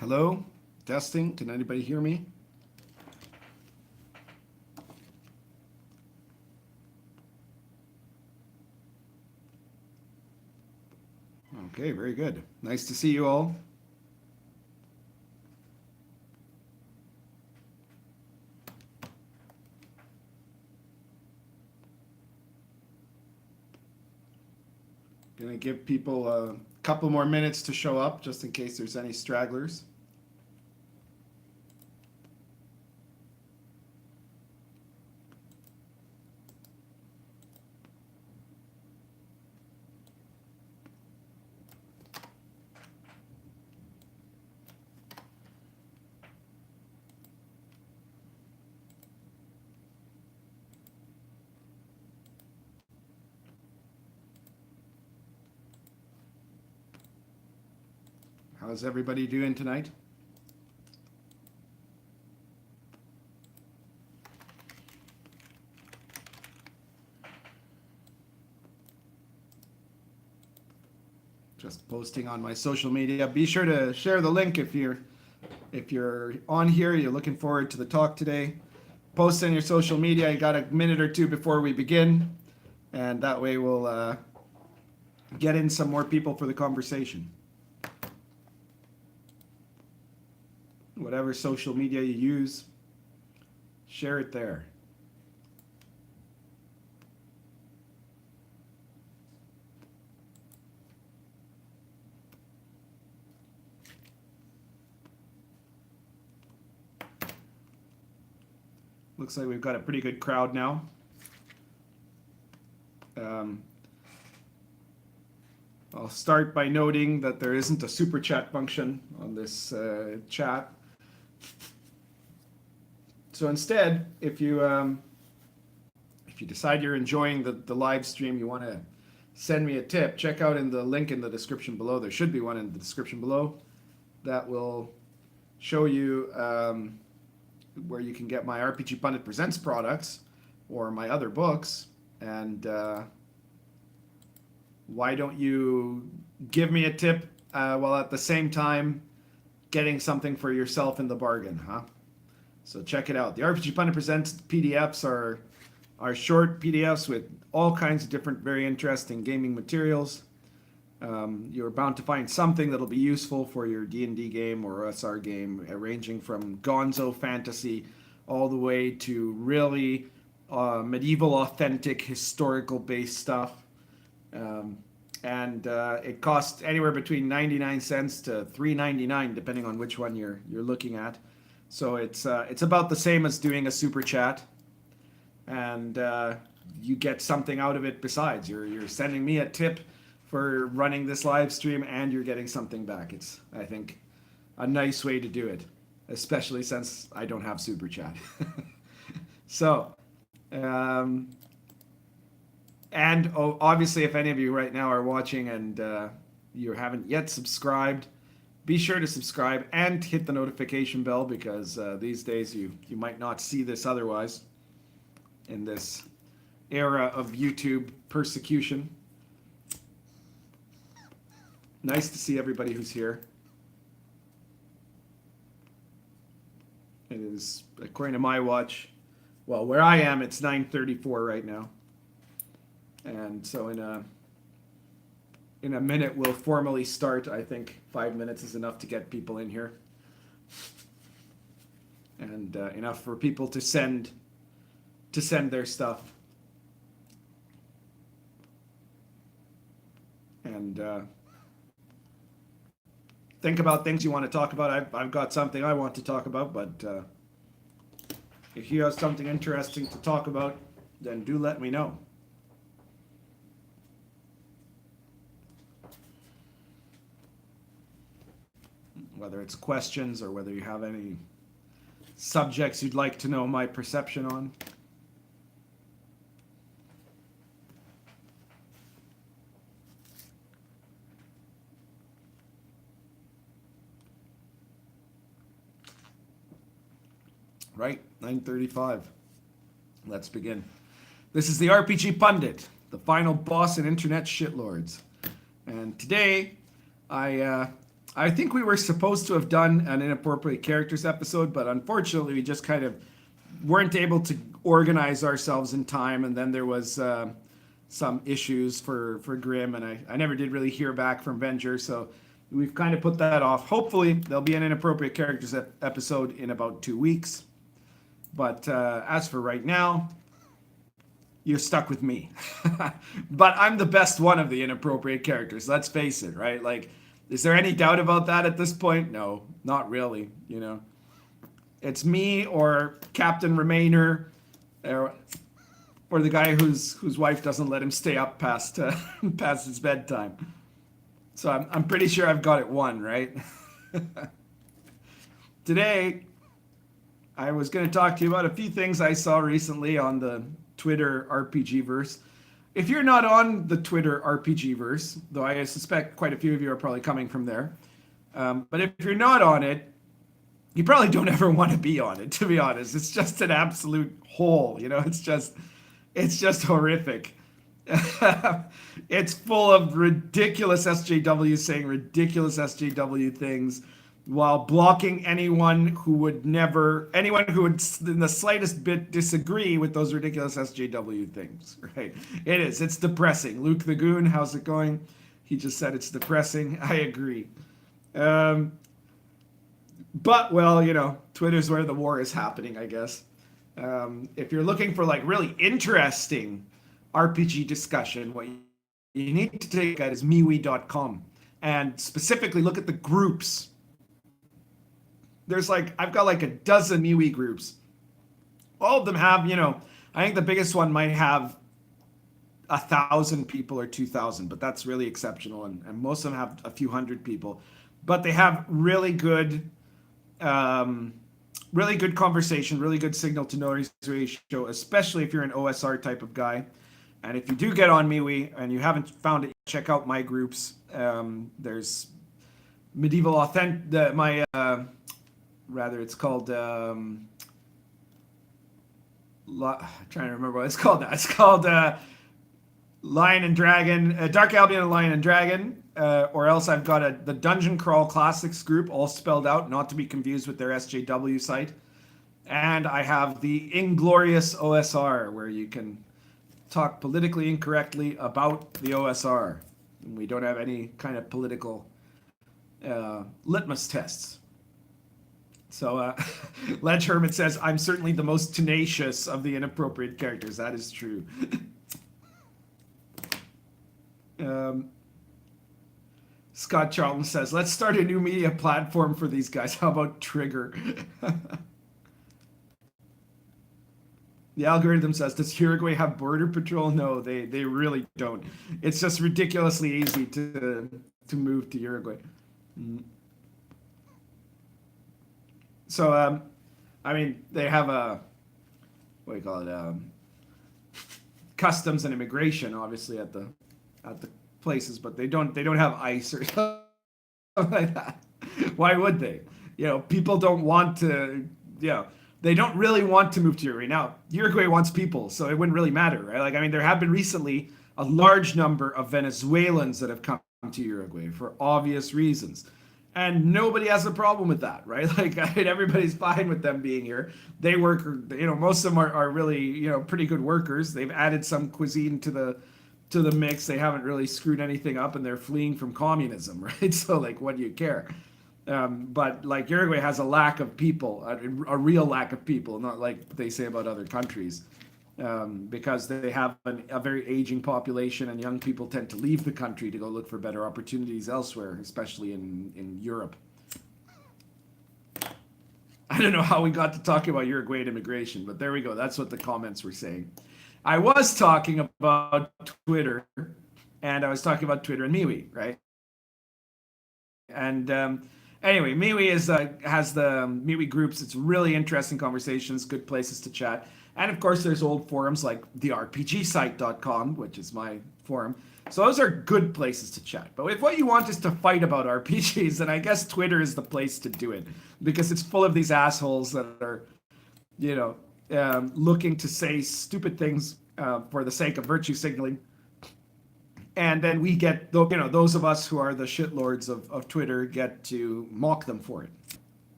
Hello? Testing. Can anybody hear me? Okay, very good. Nice to see you all. Gonna give people a couple more minutes to show up just in case there's any stragglers. How's everybody doing tonight? Just posting on my social media. Be sure to share the link if you're on here, you're looking forward to the talk today. Post on your social media. You got a minute or two before we begin, and that way we'll get in some more people for the conversation. Whatever social media you use, share it there. Looks like we've got a pretty good crowd now. I'll start by noting that there isn't a super chat function on this chat. So instead, if you decide you're enjoying the live stream, you want to send me a tip, check out in the link in the description below. There should be one in the description below that will show you where you can get my RPG Pundit Presents products or my other books. And why don't you give me a tip while at the same time getting something for yourself in the bargain, huh? So check it out. The RPG Pundit Presents PDFs are short PDFs with all kinds of different, very interesting gaming materials. You're bound to find something that'll be useful for your D&D game or SR game, ranging from gonzo fantasy all the way to really medieval, authentic, historical-based stuff. It costs anywhere between 99 cents to $3.99, depending on which one you're looking at. So it's about the same as doing a super chat, and you get something out of it besides. You're sending me a tip for running this live stream, and you're getting something back. It's, I think, a nice way to do it, especially since I don't have super chat. So, obviously, if any of you right now are watching and you haven't yet subscribed, be sure to subscribe and hit the notification bell, because these days you might not see this otherwise in this era of YouTube persecution. Nice to see everybody who's here. It is, according to my watch, well, where I am, it's 9:34 right now. And so in a minute, we'll formally start. I think 5 minutes is enough to get people in here. And enough for people to send their stuff. And think about things you want to talk about. I've got something I want to talk about, but if you have something interesting to talk about, then do let me know. Whether it's questions or whether you have any subjects you'd like to know my perception on. Right, 9:35. Let's begin. This is the RPG Pundit, the final boss in internet shitlords. And today, I I think we were supposed to have done an inappropriate characters episode, but unfortunately we just kind of weren't able to organize ourselves in time, and then there was some issues for Grim, and I never did really hear back from Venger, so we've kind of put that off. Hopefully there'll be an inappropriate characters episode in about 2 weeks, but as for right now, you're stuck with me. But I'm the best one of the inappropriate characters, let's face it, right? Like, is there any doubt about that at this point? No, not really, you know. It's me or Captain Remainer, or the guy whose wife doesn't let him stay up past past his bedtime. So I'm pretty sure I've got it won, right? Today, I was going to talk to you about a few things I saw recently on the Twitter RPGverse. If you're not on the Twitter RPGverse, though I suspect quite a few of you are probably coming from there, but if you're not on it, you probably don't ever want to be on it, to be honest. It's just an absolute hole, you know. It's just horrific. It's full of ridiculous SJWs saying ridiculous SJW things, while blocking anyone who would in the slightest bit disagree with those ridiculous SJW things, right? It's depressing. Luke the Goon, how's it going? He just said it's depressing. I agree. But, well, you know, Twitter's where the war is happening, I guess. If you're looking for, like, really interesting RPG discussion, what you need to take at is Mewe.com, and specifically look at the groups. I've got like a dozen Mewe groups. All of them have, you know, I think the biggest one might have 1,000 people or 2,000, but that's really exceptional. And most of them have a few hundred people, but they have really good conversation, really good signal to noise ratio, especially if you're an OSR type of guy. And if you do get on Mewe and you haven't found it, check out my groups. There's Medieval it's called trying to remember what it's called now. It's called Lion and Dragon, Dark Albion and Lion and Dragon, or else I've got the Dungeon Crawl Classics group, all spelled out, not to be confused with their SJW site. And I have the Inglorious OSR, where you can talk politically incorrectly about the OSR. And we don't have any kind of political litmus tests. So Ledge Hermit says, I'm certainly the most tenacious of the inappropriate characters. That is true. Scott Charlton says, let's start a new media platform for these guys. How about Trigger? The algorithm says, does Uruguay have border patrol? No, they really don't. It's just ridiculously easy to move to Uruguay. So, I mean, they have what do you call it? Customs and immigration, obviously, at the places, but they don't have ICE or something like that. Why would they? You know, people don't want to. You know, they don't really want to move to Uruguay. Now, Uruguay wants people, so it wouldn't really matter, right? Like, I mean, there have been recently a large number of Venezuelans that have come to Uruguay for obvious reasons. And nobody has a problem with that, right? Like, I mean, everybody's fine with them being here. They work, you know, most of them are really, you know, pretty good workers. They've added some cuisine to the mix. They haven't really screwed anything up, and they're fleeing from communism, right? So, like, what do you care? But, like, Uruguay has a lack of people, a real lack of people, not like they say about other countries. Because they have a very aging population, and young people tend to leave the country to go look for better opportunities elsewhere, especially in Europe. I don't know how we got to talking about Uruguayan immigration, but there we go. That's what the comments were saying. I was talking about Twitter, and I was talking about Twitter and Mewe, right? And anyway, Mewe has the Mewe groups. It's really interesting conversations, good places to chat. And of course, there's old forums like the RPGsite.com, which is my forum. So those are good places to chat. But if what you want is to fight about RPGs, then I guess Twitter is the place to do it, because it's full of these assholes that are, you know, looking to say stupid things for the sake of virtue signaling. And then we get, those of us who are the shitlords of Twitter get to mock them for it.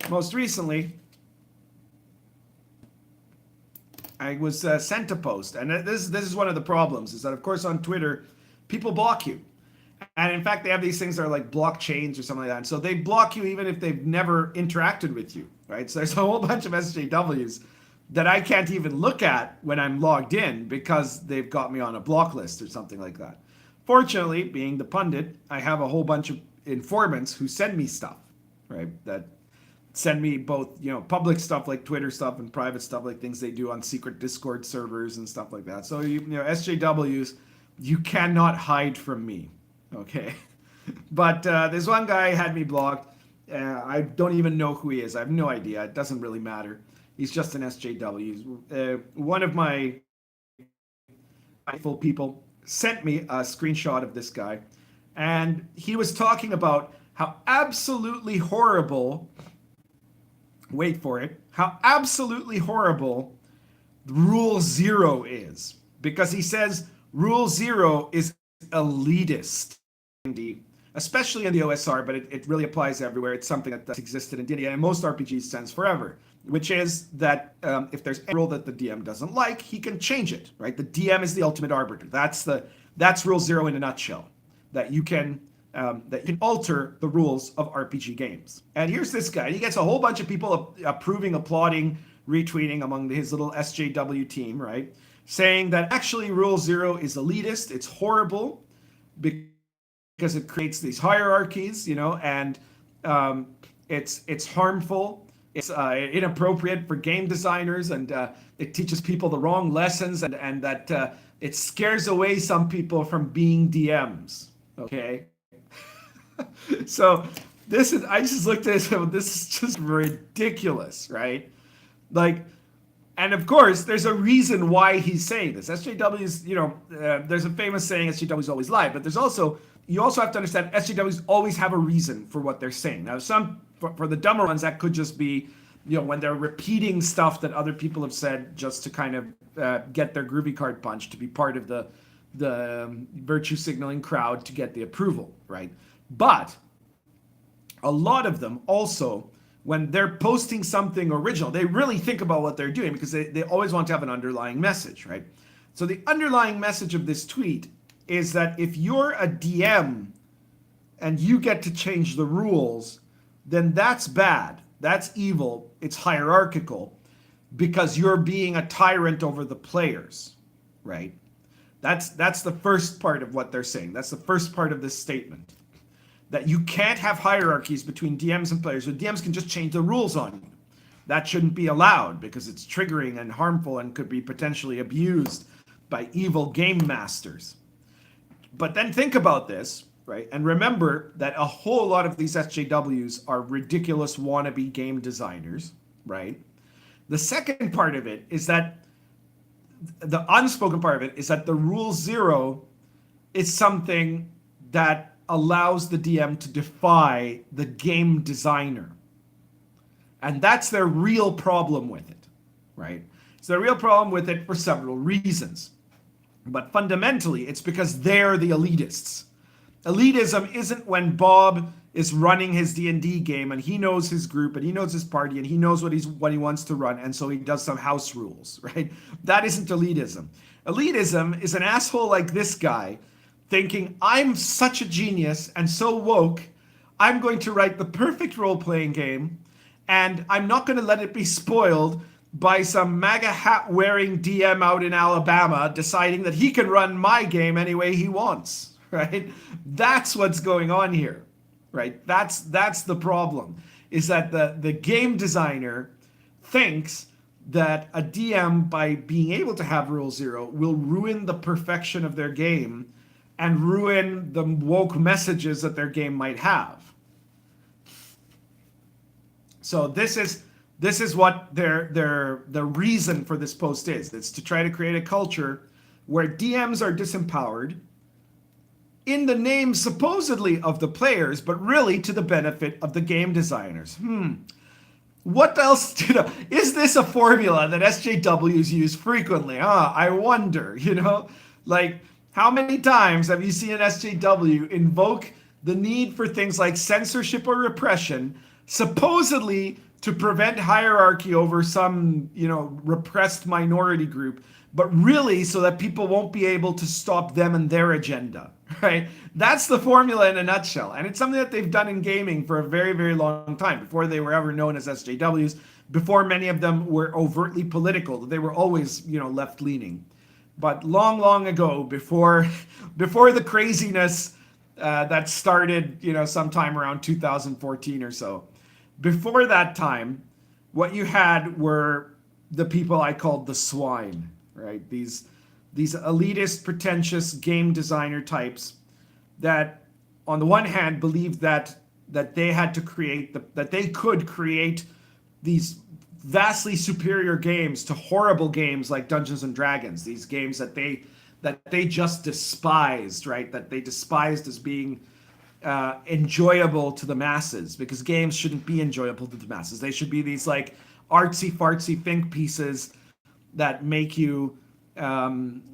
Most recently, I was sent a post, and this is one of the problems, is that, of course, on Twitter, people block you. And in fact, they have these things that are like blockchains or something like that. And so they block you even if they've never interacted with you, right? So there's a whole bunch of SJWs that I can't even look at when I'm logged in because they've got me on a block list or something like that. Fortunately, being the pundit, I have a whole bunch of informants who send me stuff, right? That send me both, public stuff like Twitter stuff and private stuff like things they do on secret Discord servers and stuff like that. So, SJWs, you cannot hide from me. Okay, but this one guy had me blocked. I don't even know who he is. I have no idea. It doesn't really matter. He's just an SJW. One of my mindful people sent me a screenshot of this guy, and he was talking about how absolutely horrible, wait for it, how absolutely horrible Rule 0 is. Because he says Rule 0 is elitist, especially in the OSR, but it really applies everywhere. It's something that's existed in D&D and most RPGs since forever, which is that if there's a rule that the DM doesn't like, he can change it, right? The DM is the ultimate arbiter. That's Rule 0 in a nutshell, that you can alter the rules of RPG games. And here's this guy. He gets a whole bunch of people approving, applauding, retweeting among his little SJW team, right? Saying that actually Rule 0 is elitist, it's horrible because it creates these hierarchies, and it's harmful, it's inappropriate for game designers, and it teaches people the wrong lessons, and that it scares away some people from being DMs, okay? So I just looked at this, this is just ridiculous, right? Like, and of course, there's a reason why he's saying this. SJWs, there's a famous saying, SJWs always lie, but you also have to understand SJWs always have a reason for what they're saying. Now, for the dumber ones, that could just be, when they're repeating stuff that other people have said just to kind of get their groovy card punch, to be part of the virtue signaling crowd to get the approval, right? But a lot of them also, when they're posting something original, they really think about what they're doing because they always want to have an underlying message, right? So the underlying message of this tweet is that if you're a DM and you get to change the rules, then that's bad. That's evil. It's hierarchical because you're being a tyrant over the players, right? That's the first part of what they're saying. That's the first part of this statement. That you can't have hierarchies between DMs and players. So DMs can just change the rules on you. That shouldn't be allowed because it's triggering and harmful and could be potentially abused by evil game masters. But then think about this, right? And remember that a whole lot of these SJWs are ridiculous wannabe game designers, right? The second part of it is that the unspoken part of it is that the Rule 0 is something that allows the DM to defy the game designer. And that's their real problem with it, right? So the real problem with it for several reasons. But fundamentally, it's because they're the elitists. Elitism isn't when Bob is running his D&D game and he knows his group and he knows his party and he knows what he wants to run, and so he does some house rules, right? That isn't elitism. Elitism is an asshole like this guy thinking, I'm such a genius and so woke, I'm going to write the perfect role-playing game, and I'm not going to let it be spoiled by some MAGA hat-wearing DM out in Alabama deciding that he can run my game any way he wants, right? That's what's going on here, right? That's the problem, is that the game designer thinks that a DM, by being able to have Rule 0, will ruin the perfection of their game and ruin the woke messages that their game might have. So this is what the reason for this post is. It's to try to create a culture where DMs are disempowered in the name supposedly of the players, but really to the benefit of the game designers. What else? Is this a formula that SJWs use frequently? I wonder, like, How many times have you seen an SJW invoke the need for things like censorship or repression, supposedly to prevent hierarchy over some, repressed minority group, but really so that people won't be able to stop them and their agenda, right? That's the formula in a nutshell. And it's something that they've done in gaming for a very, very long time, before they were ever known as SJWs, before many of them were overtly political. They were always, left-leaning. But long, long ago, before the craziness that started, sometime around 2014 or so, before that time, what you had were the people I called the swine, right? These elitist, pretentious game designer types that, on the one hand, believed that they had to create that they could create these vastly superior games to horrible games like Dungeons and Dragons, these games that they just despised, right? That they despised as being enjoyable to the masses, because games shouldn't be enjoyable to the masses. They should be these like artsy fartsy think pieces that make you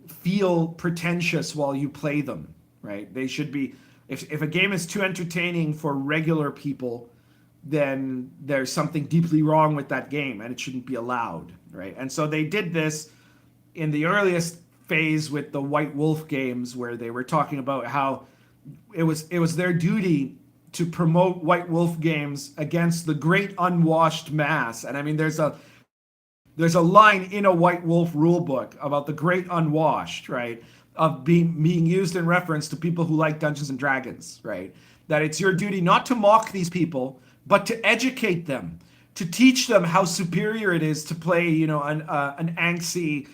feel pretentious while you play them, right? They should be, if a game is too entertaining for regular people, then there's something deeply wrong with that game and it shouldn't be allowed, right? And so they did this in the earliest phase with the White Wolf games, where they were talking about how it was their duty to promote White Wolf games against the great unwashed mass. And I mean, there's a line in a White Wolf rulebook about the great unwashed, right? Of being used in reference to people who like Dungeons and Dragons, right? That it's your duty not to mock these people, but to educate them, to teach them how superior it is to play, an angsty,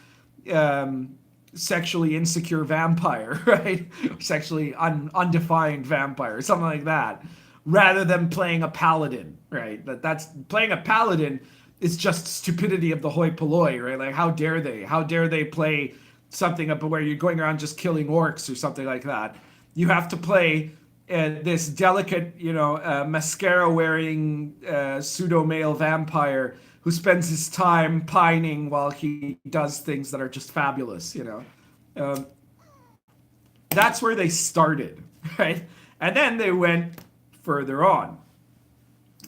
sexually insecure vampire, right? Sexually undefined vampire, something like that, rather than playing a paladin, right? That's playing a paladin is just stupidity of the hoi polloi, right? Like, how dare they? How dare they play something up where you're going around just killing orcs or something like that? You have to play this delicate, mascara-wearing pseudo-male vampire who spends his time pining while he does things that are just fabulous, That's where they started, right? And then they went further on.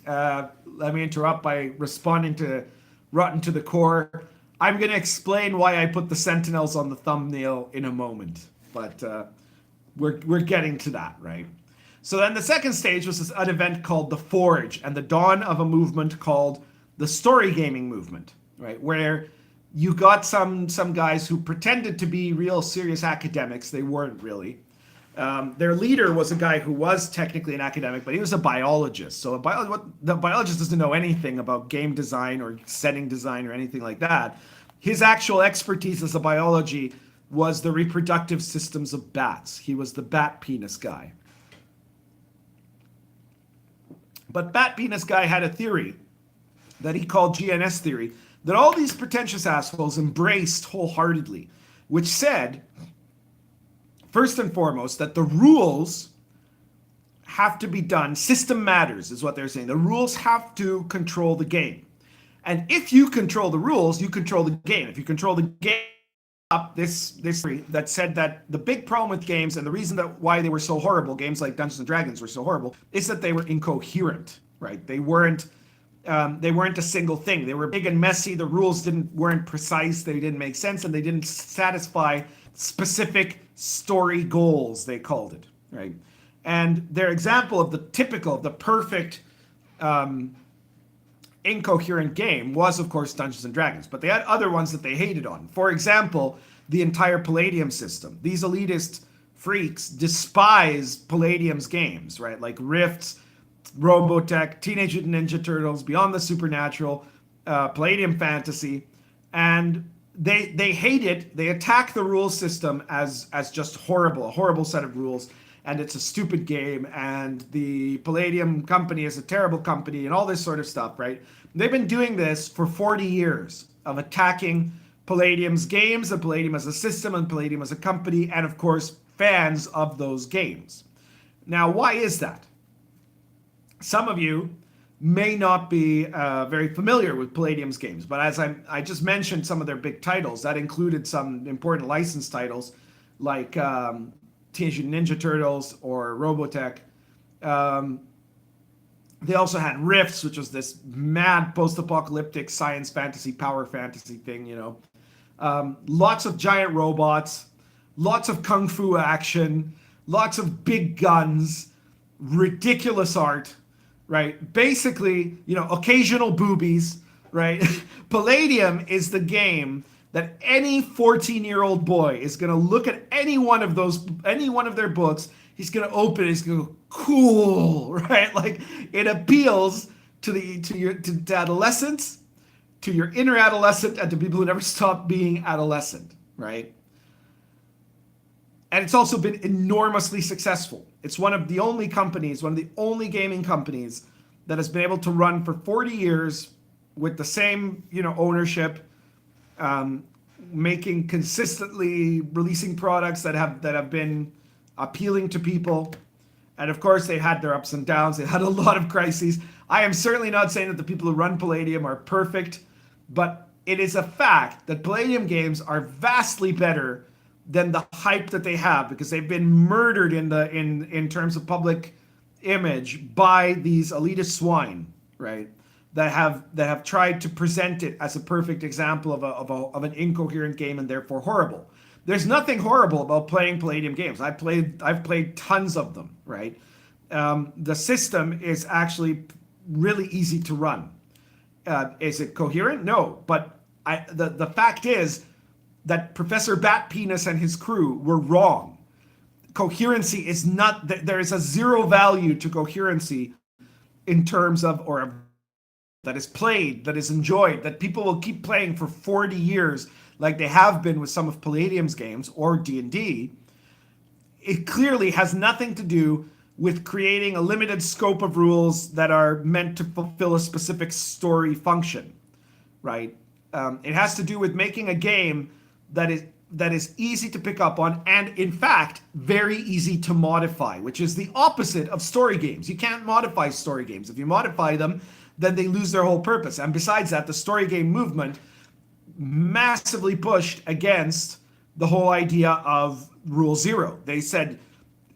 Let me interrupt by responding to Rotten to the Core. I'm going to explain why I put the Sentinels on the thumbnail in a moment, but we're getting to that, right? So then the second stage was an event called The Forge and the dawn of a movement called the story gaming movement, right? Where you got some guys who pretended to be real serious academics. They weren't really. Their leader was a guy who was technically an academic, but he was a biologist. So the biologist doesn't know anything about game design or setting design or anything like that. His actual expertise as a biology was the reproductive systems of bats. He was the bat penis guy. But Bat Penis Guy had a theory that he called GNS theory that all these pretentious assholes embraced wholeheartedly, which said, first and foremost, that the rules have to be done. System matters is what they're saying. The rules have to control the game. And if you control the rules, you control the game. If you control the game, this theory that said that the big problem with games, and the reason that why they were so horrible, games like Dungeons and Dragons were so horrible, is that they were incoherent, right? They weren't a single thing. They were big and messy. The rules weren't precise. They didn't make sense, and they didn't satisfy specific story goals, they called it, right? And their example of the perfect incoherent game was, of course, Dungeons and Dragons, but they had other ones that they hated on. For example, the entire Palladium system. These elitist freaks despise Palladium's games, right? Like Rifts, Robotech, Teenage Mutant Ninja Turtles, Beyond the Supernatural, Palladium Fantasy, and they hate it. They attack the rule system as just horrible, a horrible set of rules, and it's a stupid game, and the Palladium company is a terrible company, and all this sort of stuff, right? They've been doing this for 40 years of attacking Palladium's games, and Palladium as a system, and Palladium as a company, and of course, fans of those games. Now, why is that? Some of you may not be very familiar with Palladium's games, but as I just mentioned some of their big titles, that included some important licensed titles like Teenage Mutant Ninja Turtles or Robotech. They also had Rifts, which was this mad post-apocalyptic science fantasy, power fantasy thing, you know. Lots of giant robots, lots of kung fu action, lots of big guns, ridiculous art, right? Basically, you know, occasional boobies, right? Palladium is the game that any 14-year-old boy is going to look at any one of their books. He's going to open it. He's going to go, cool, right? Like it appeals to adolescents, to your inner adolescent, and to people who never stop being adolescent, right? And it's also been enormously successful. It's one of the only gaming companies that has been able to run for 40 years with the same, you know, ownership, making consistently releasing products that have been appealing to people. And of course, they had their ups and downs. They had a lot of crises. I am certainly not saying that the people who run Palladium are perfect, but it is a fact that Palladium games are vastly better than the hype that they have, because they've been murdered in terms of public image by these elitist swine, right? That have tried to present it as a perfect example of an incoherent game and therefore horrible. There's nothing horrible about playing Palladium games. I've played tons of them, right? The system is actually really easy to run. Is it coherent? No, but the fact is that Professor Bat Penis and his crew were wrong. Coherency is not, there is a zero value to coherency in terms of, or that is played, that is enjoyed, that people will keep playing for 40 years like they have been with some of Palladium's games or D&D. It clearly has nothing to do with creating a limited scope of rules that are meant to fulfill a specific story function, right? It has to do with making a game that is easy to pick up on and, in fact, very easy to modify, which is the opposite of story games. You can't modify story games. If you modify them, then they lose their whole purpose. And besides that, the story game movement massively pushed against the whole idea of Rule Zero. They said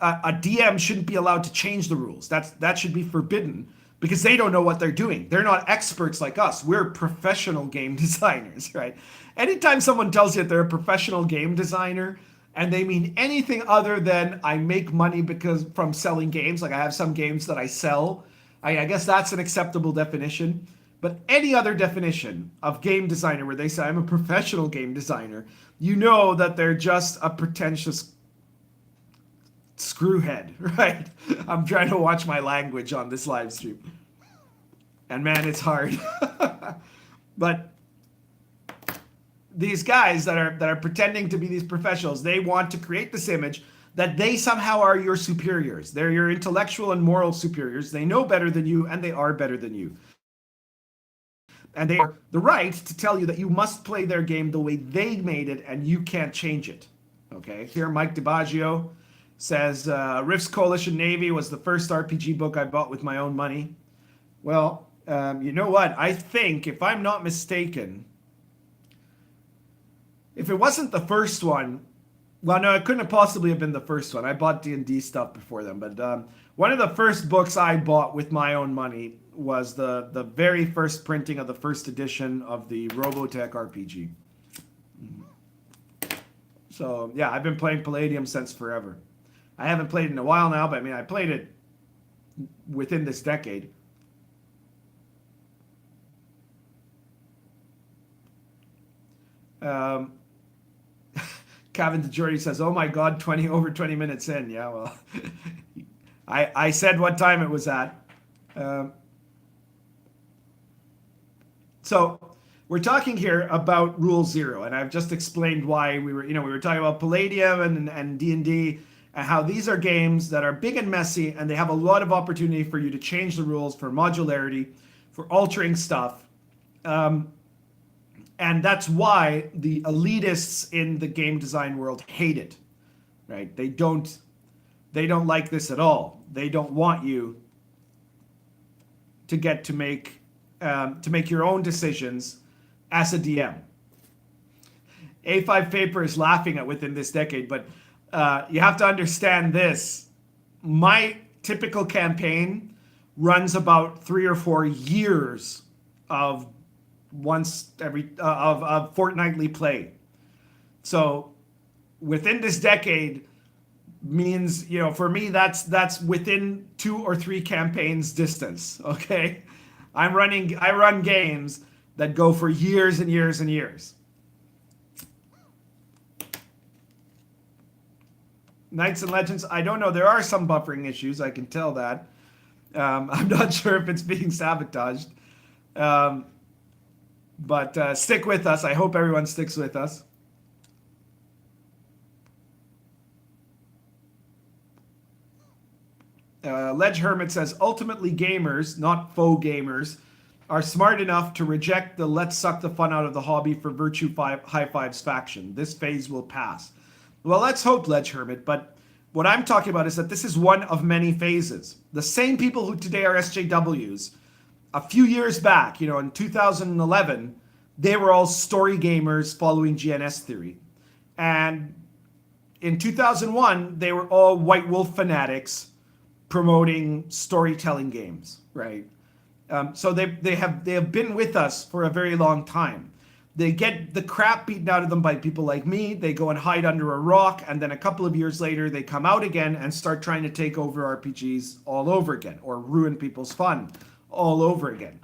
a DM shouldn't be allowed to change the rules. That should be forbidden, because they don't know what they're doing. They're not experts like us. We're professional game designers, right? Anytime someone tells you that they're a professional game designer and they mean anything other than I make money because from selling games, like I have some games that I sell, I guess that's an acceptable definition. But any other definition of game designer where they say I'm a professional game designer, you know that they're just a pretentious screwhead, right? I'm trying to watch my language on this live stream. And man, it's hard. But these guys that are pretending to be these professionals, they want to create this image that they somehow are your superiors. They're your intellectual and moral superiors. They know better than you, and they are better than you. And they have the right to tell you that you must play their game the way they made it, and you can't change it. Okay, here Mike DiBaggio says, Rift's Coalition Navy was the first RPG book I bought with my own money. Well, you know what? I think, if I'm not mistaken, if it wasn't the first one, well, no, it couldn't have possibly have been the first one. I bought D&D stuff before them, but one of the first books I bought with my own money was the very first printing of the first edition of the Robotech RPG. So, yeah, I've been playing Palladium since forever. I haven't played it in a while now, but I mean, I played it within this decade. Kevin DeJordy says, oh my God, over 20 minutes in. Yeah, well, I said what time it was at. So we're talking here about Rule Zero, and I've just explained why we were talking about Palladium and D&D, and how these are games that are big and messy, and they have a lot of opportunity for you to change the rules, for modularity, for altering stuff. And that's why the elitists in the game design world hate it, right? They don't like this at all. They don't want you to get to make your own decisions as a DM. A5 Paper is laughing at within this decade, but You have to understand this. My typical campaign runs about 3 or 4 years of of fortnightly play. So within this decade means, for me, that's within 2 or 3 campaigns distance. Okay, I run games that go for years and years and years. Knights and Legends, I don't know. There are some buffering issues. I can tell that. I'm not sure if it's being sabotaged. But stick with us. I hope everyone sticks with us. Ledge Hermit says, ultimately gamers, not faux gamers, are smart enough to reject the let's suck the fun out of the hobby for Virtue High Fives faction. This phase will pass. Well, let's hope, Ledge Hermit, but what I'm talking about is that this is one of many phases. The same people who today are SJWs, a few years back, in 2011, they were all story gamers following GNS theory. And in 2001, they were all White Wolf fanatics promoting storytelling games, right? So they have been with us for a very long time. They get the crap beaten out of them by people like me. They go and hide under a rock, and then a couple of years later, they come out again and start trying to take over RPGs all over again, or ruin people's fun all over again.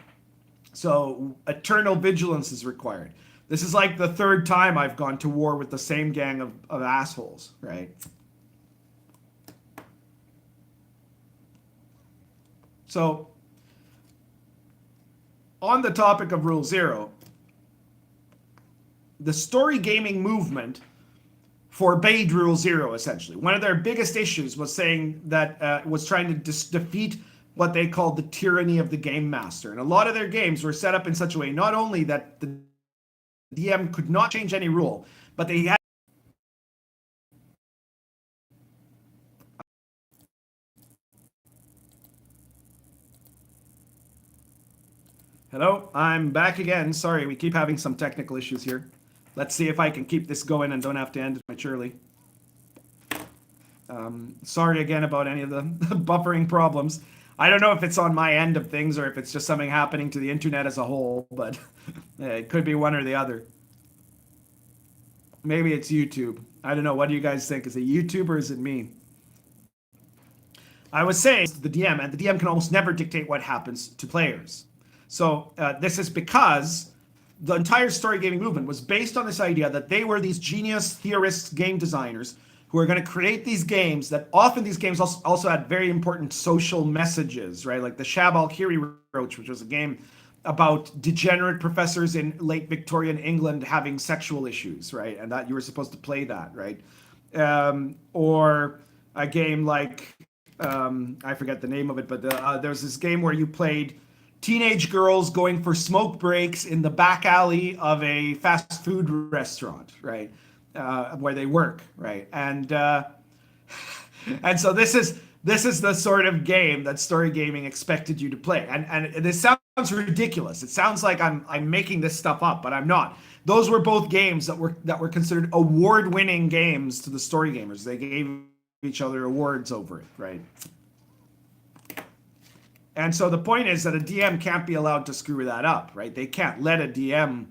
So eternal vigilance is required. This is like the 3rd time I've gone to war with the same gang of assholes, right? So on the topic of Rule Zero, the story gaming movement forbade Rule Zero, essentially. One of their biggest issues was saying that was trying to defeat what they called the tyranny of the game master. And a lot of their games were set up in such a way, not only that the DM could not change any rule, but they had Hello, I'm back again. Sorry, we keep having some technical issues here. Let's see if I can keep this going and don't have to end it prematurely. Sorry again about any of the buffering problems. I don't know if it's on my end of things or if it's just something happening to the internet as a whole, but it could be one or the other. Maybe it's YouTube. I don't know. What do you guys think? Is it YouTube or is it me? I was saying the DM, and the DM can almost never dictate what happens to players. So this is because the entire story gaming movement was based on this idea that they were these genius theorists, game designers, who are going to create these games that often these games also had very important social messages, right? Like the Shab al-Kiri Roach, which was a game about degenerate professors in late Victorian England having sexual issues, right? And that you were supposed to play that, right? Or a game like, I forget the name of it, but there was this game where you played teenage girls going for smoke breaks in the back alley of a fast food restaurant, right? Where they work, right? And so this is the sort of game that story gaming expected you to play. And this sounds ridiculous. It sounds like I'm making this stuff up, but I'm not. Those were both games that were considered award-winning games to the story gamers. They gave each other awards over it, right? And so the point is that a DM can't be allowed to screw that up, right? They can't let a DM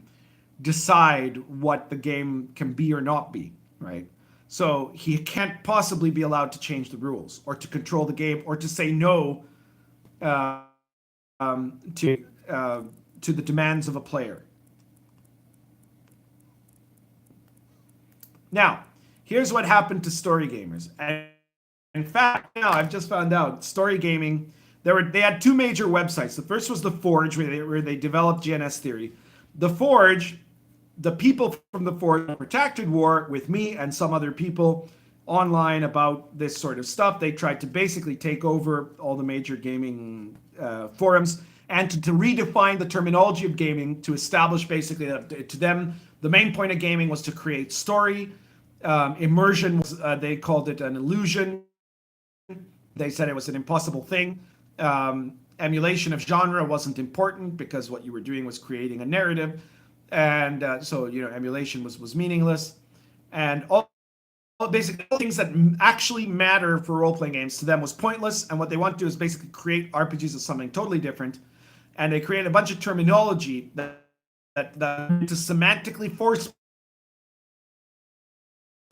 decide what the game can be or not be, right? So he can't possibly be allowed to change the rules or to control the game or to say no to the demands of a player. Now, here's what happened to story gamers. And in fact, now I've just found out story gaming. They had 2 major websites. The first was The Forge, where they developed GNS theory. The Forge, the people from The Forge protracted war with me and some other people online about this sort of stuff. They tried to basically take over all the major gaming forums and to redefine the terminology of gaming to establish basically that to them, the main point of gaming was to create story. Immersion, they called it an illusion. They said it was an impossible thing. Emulation of genre wasn't important because what you were doing was creating a narrative, and so emulation was meaningless. And basically all things that actually matter for role-playing games to them was pointless, and what they want to do is basically create RPGs as something totally different. And they create a bunch of terminology that to semantically force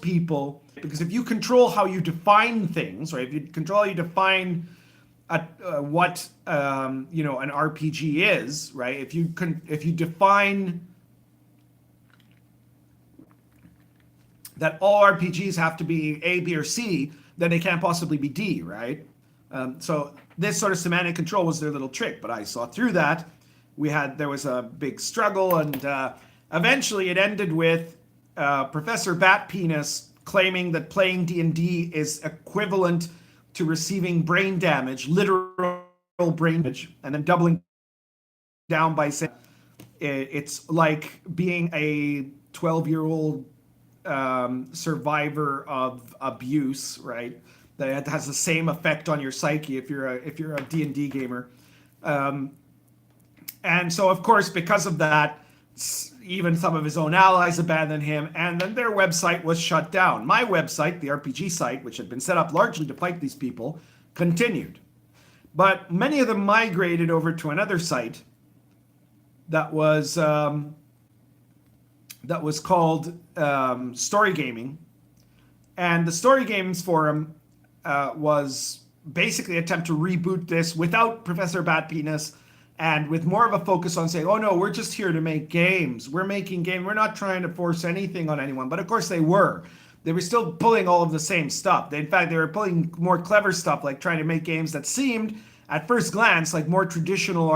people, because if you control how you define things, right? If you control how you define what you know, an RPG is, right? If you define that all RPGs have to be A, B, or C, then they can't possibly be D, right? So this sort of semantic control was their little trick, but I saw through that. There was a big struggle, and eventually it ended with Professor Bat Penis claiming that playing D&D is equivalent to receiving brain damage, literal brain damage, and then doubling down by saying it's like being a 12-year-old survivor of abuse, right? That has the same effect on your psyche if you're a D&D gamer. And so, of course, because of that, even some of his own allies abandoned him, and then their website was shut down. My website, the RPG site, which had been set up largely to fight these people, continued. But many of them migrated over to another site that was called Story Gaming. And the Story Games forum was basically an attempt to reboot this without Professor Bat Penis, and with more of a focus on saying, oh no, we're just here to make games. We're making games. We're not trying to force anything on anyone. But of course they were. They were still pulling all of the same stuff. In fact, they were pulling more clever stuff, like trying to make games that seemed, at first glance, like more traditional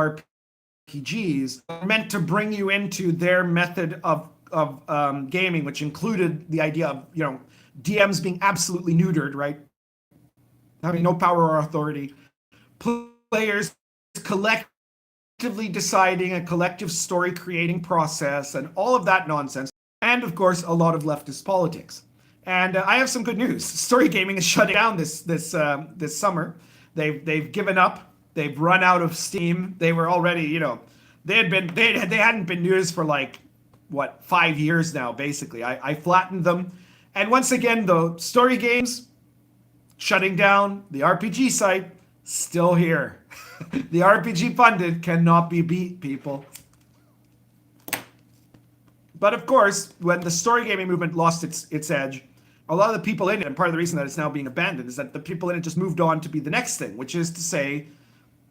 RPGs, meant to bring you into their method of gaming, which included the idea of, you know, DMs being absolutely neutered, right? Having no power or authority. Players collectively deciding a collective story creating process and all of that nonsense. And of course, a lot of leftist politics. And I have some good news. Story gaming is shutting down this summer. They've given up. They've run out of steam. They were already, you know, they hadn't been news for like, what, 5 years now, basically. I flattened them. And once again, though, Story Games shutting down. The RPG site still here. The RPGPundit cannot be beat, people. But of course, when the story gaming movement lost its edge, a lot of the people in it, and part of the reason that it's now being abandoned, is that the people in it just moved on to be the next thing, which is to say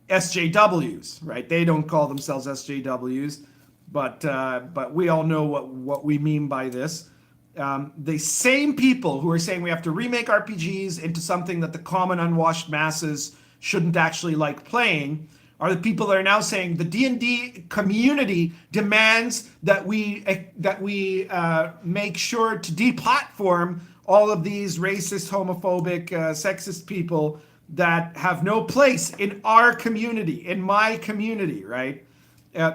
SJWs, right? They don't call themselves SJWs, but we all know what we mean by this. The same people who are saying we have to remake RPGs into something that the common unwashed masses shouldn't actually like playing are the people that are now saying the D&D community demands that we make sure to deplatform all of these racist, homophobic, sexist people that have no place in our community, in my community, right?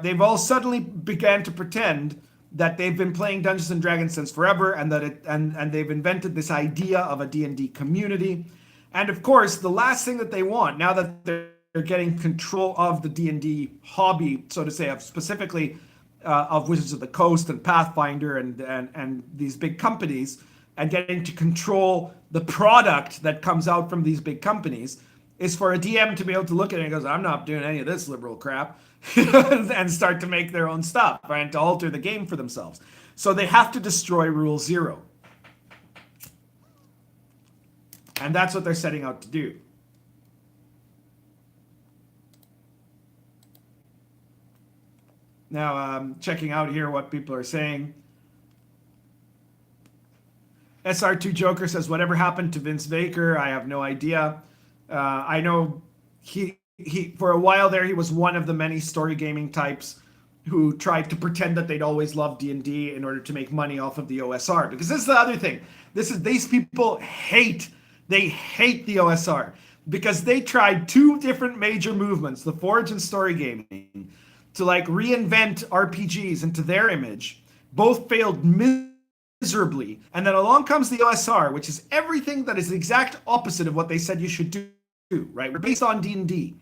They've all suddenly began to pretend that they've been playing Dungeons and Dragons since forever, and that and they've invented this idea of a D&D community. And of course, the last thing that they want, now that they're getting control of the D&D hobby, so to say, of specifically of Wizards of the Coast and Pathfinder and these big companies, and getting to control the product that comes out from these big companies, is for a DM to be able to look at it and goes, I'm not doing any of this liberal crap, and start to make their own stuff, right? And to alter the game for themselves. So they have to destroy Rule Zero. And that's what they're setting out to do. Now, checking out here what people are saying. SR2 Joker says, whatever happened to Vince Baker? I have no idea. I know he for a while there, he was one of the many story gaming types who tried to pretend that they'd always loved D&D in order to make money off of the OSR. Because this is the other thing. These people hate the OSR because they tried two different major movements, the Forge and story gaming, to like reinvent RPGs into their image. Both failed miserably. And then along comes the OSR, which is everything that is the exact opposite of what they said you should do, right? We're based on D&D.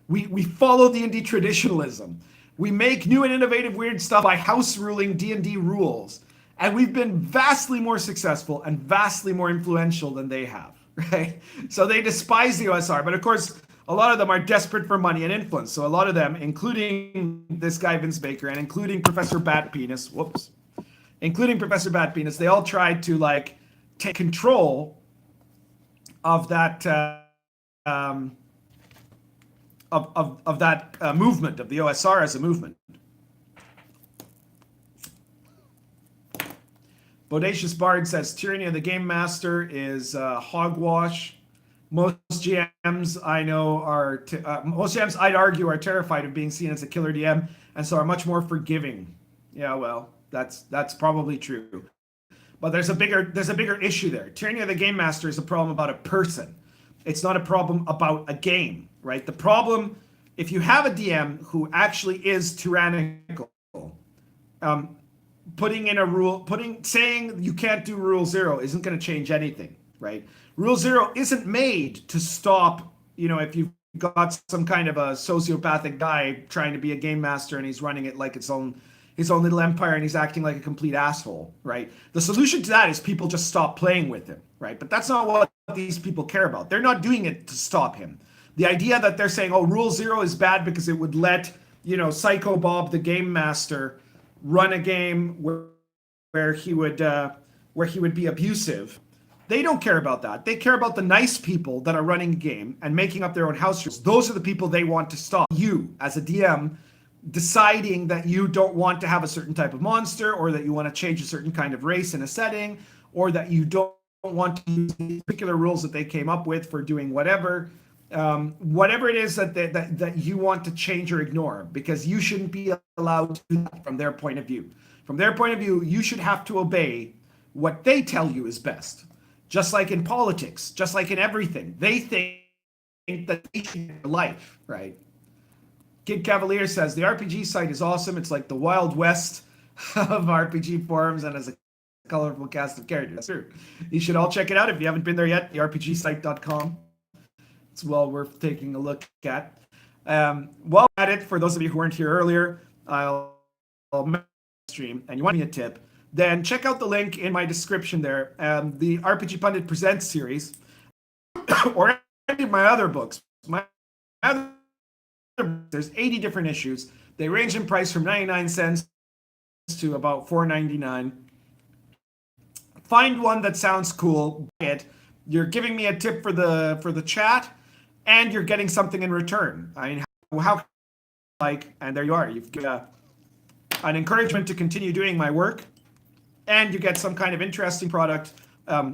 We follow D&D traditionalism. We make new and innovative weird stuff by house ruling D&D rules. And we've been vastly more successful and vastly more influential than they have, right? So they despise the OSR, but of course, a lot of them are desperate for money and influence. So a lot of them, including this guy, Vince Baker, and including Professor Bat Penis, including Professor Bat Penis, they all tried to like take control of that of that movement, of the OSR as a movement. Bodacious Bard says Tyranny of the Game Master is hogwash. Most GMs I know are most GMs I'd argue are terrified of being seen as a killer DM, and so are much more forgiving. Yeah, well, that's probably true. But there's a bigger issue there. Tyranny of the Game Master is a problem about a person. It's not a problem about a game, right? The problem, if you have a DM who actually is tyrannical, putting in a rule, saying you can't do rule 0 isn't going to change anything, right? Rule 0 isn't made to stop, if you've got some kind of a sociopathic guy trying to be a game master and he's running it like his own little empire and he's acting like a complete asshole, right? The solution to that is people just stop playing with him, right? But that's not what these people care about. They're not doing it to stop him. The idea that they're saying, oh, rule 0 is bad because it would let, Psycho Bob, the game master, run a game where he would be abusive. They don't care about that. They care about the nice people that are running a game and making up their own house rules. Those are the people they want to stop. You, as a DM, deciding that you don't want to have a certain type of monster, or that you want to change a certain kind of race in a setting, or that you don't want to use these particular rules that they came up with for doing whatever. Whatever it is that you want to change or ignore, because you shouldn't be allowed to do that from their point of view. From their point of view, you should have to obey what they tell you is best. Just like in politics, just like in everything. They think that they should have life, right? Kid Cavalier says, the RPG site is awesome. It's like the Wild West of RPG forums and has a colorful cast of characters. That's true. You should all check it out if you haven't been there yet, therpgsite.com. It's well worth taking a look at. While at it, for those of you who weren't here earlier, I'll stream and you want me a tip, then check out the link in my description there. The RPG Pundit Presents series, or any of my other books. There's 80 different issues. They range in price from 99 cents to about $4.99. Find one that sounds cool. Buy it. You're giving me a tip for the chat, and you're getting something in return. I mean, how and there you are. You've got an encouragement to continue doing my work, and you get some kind of interesting product,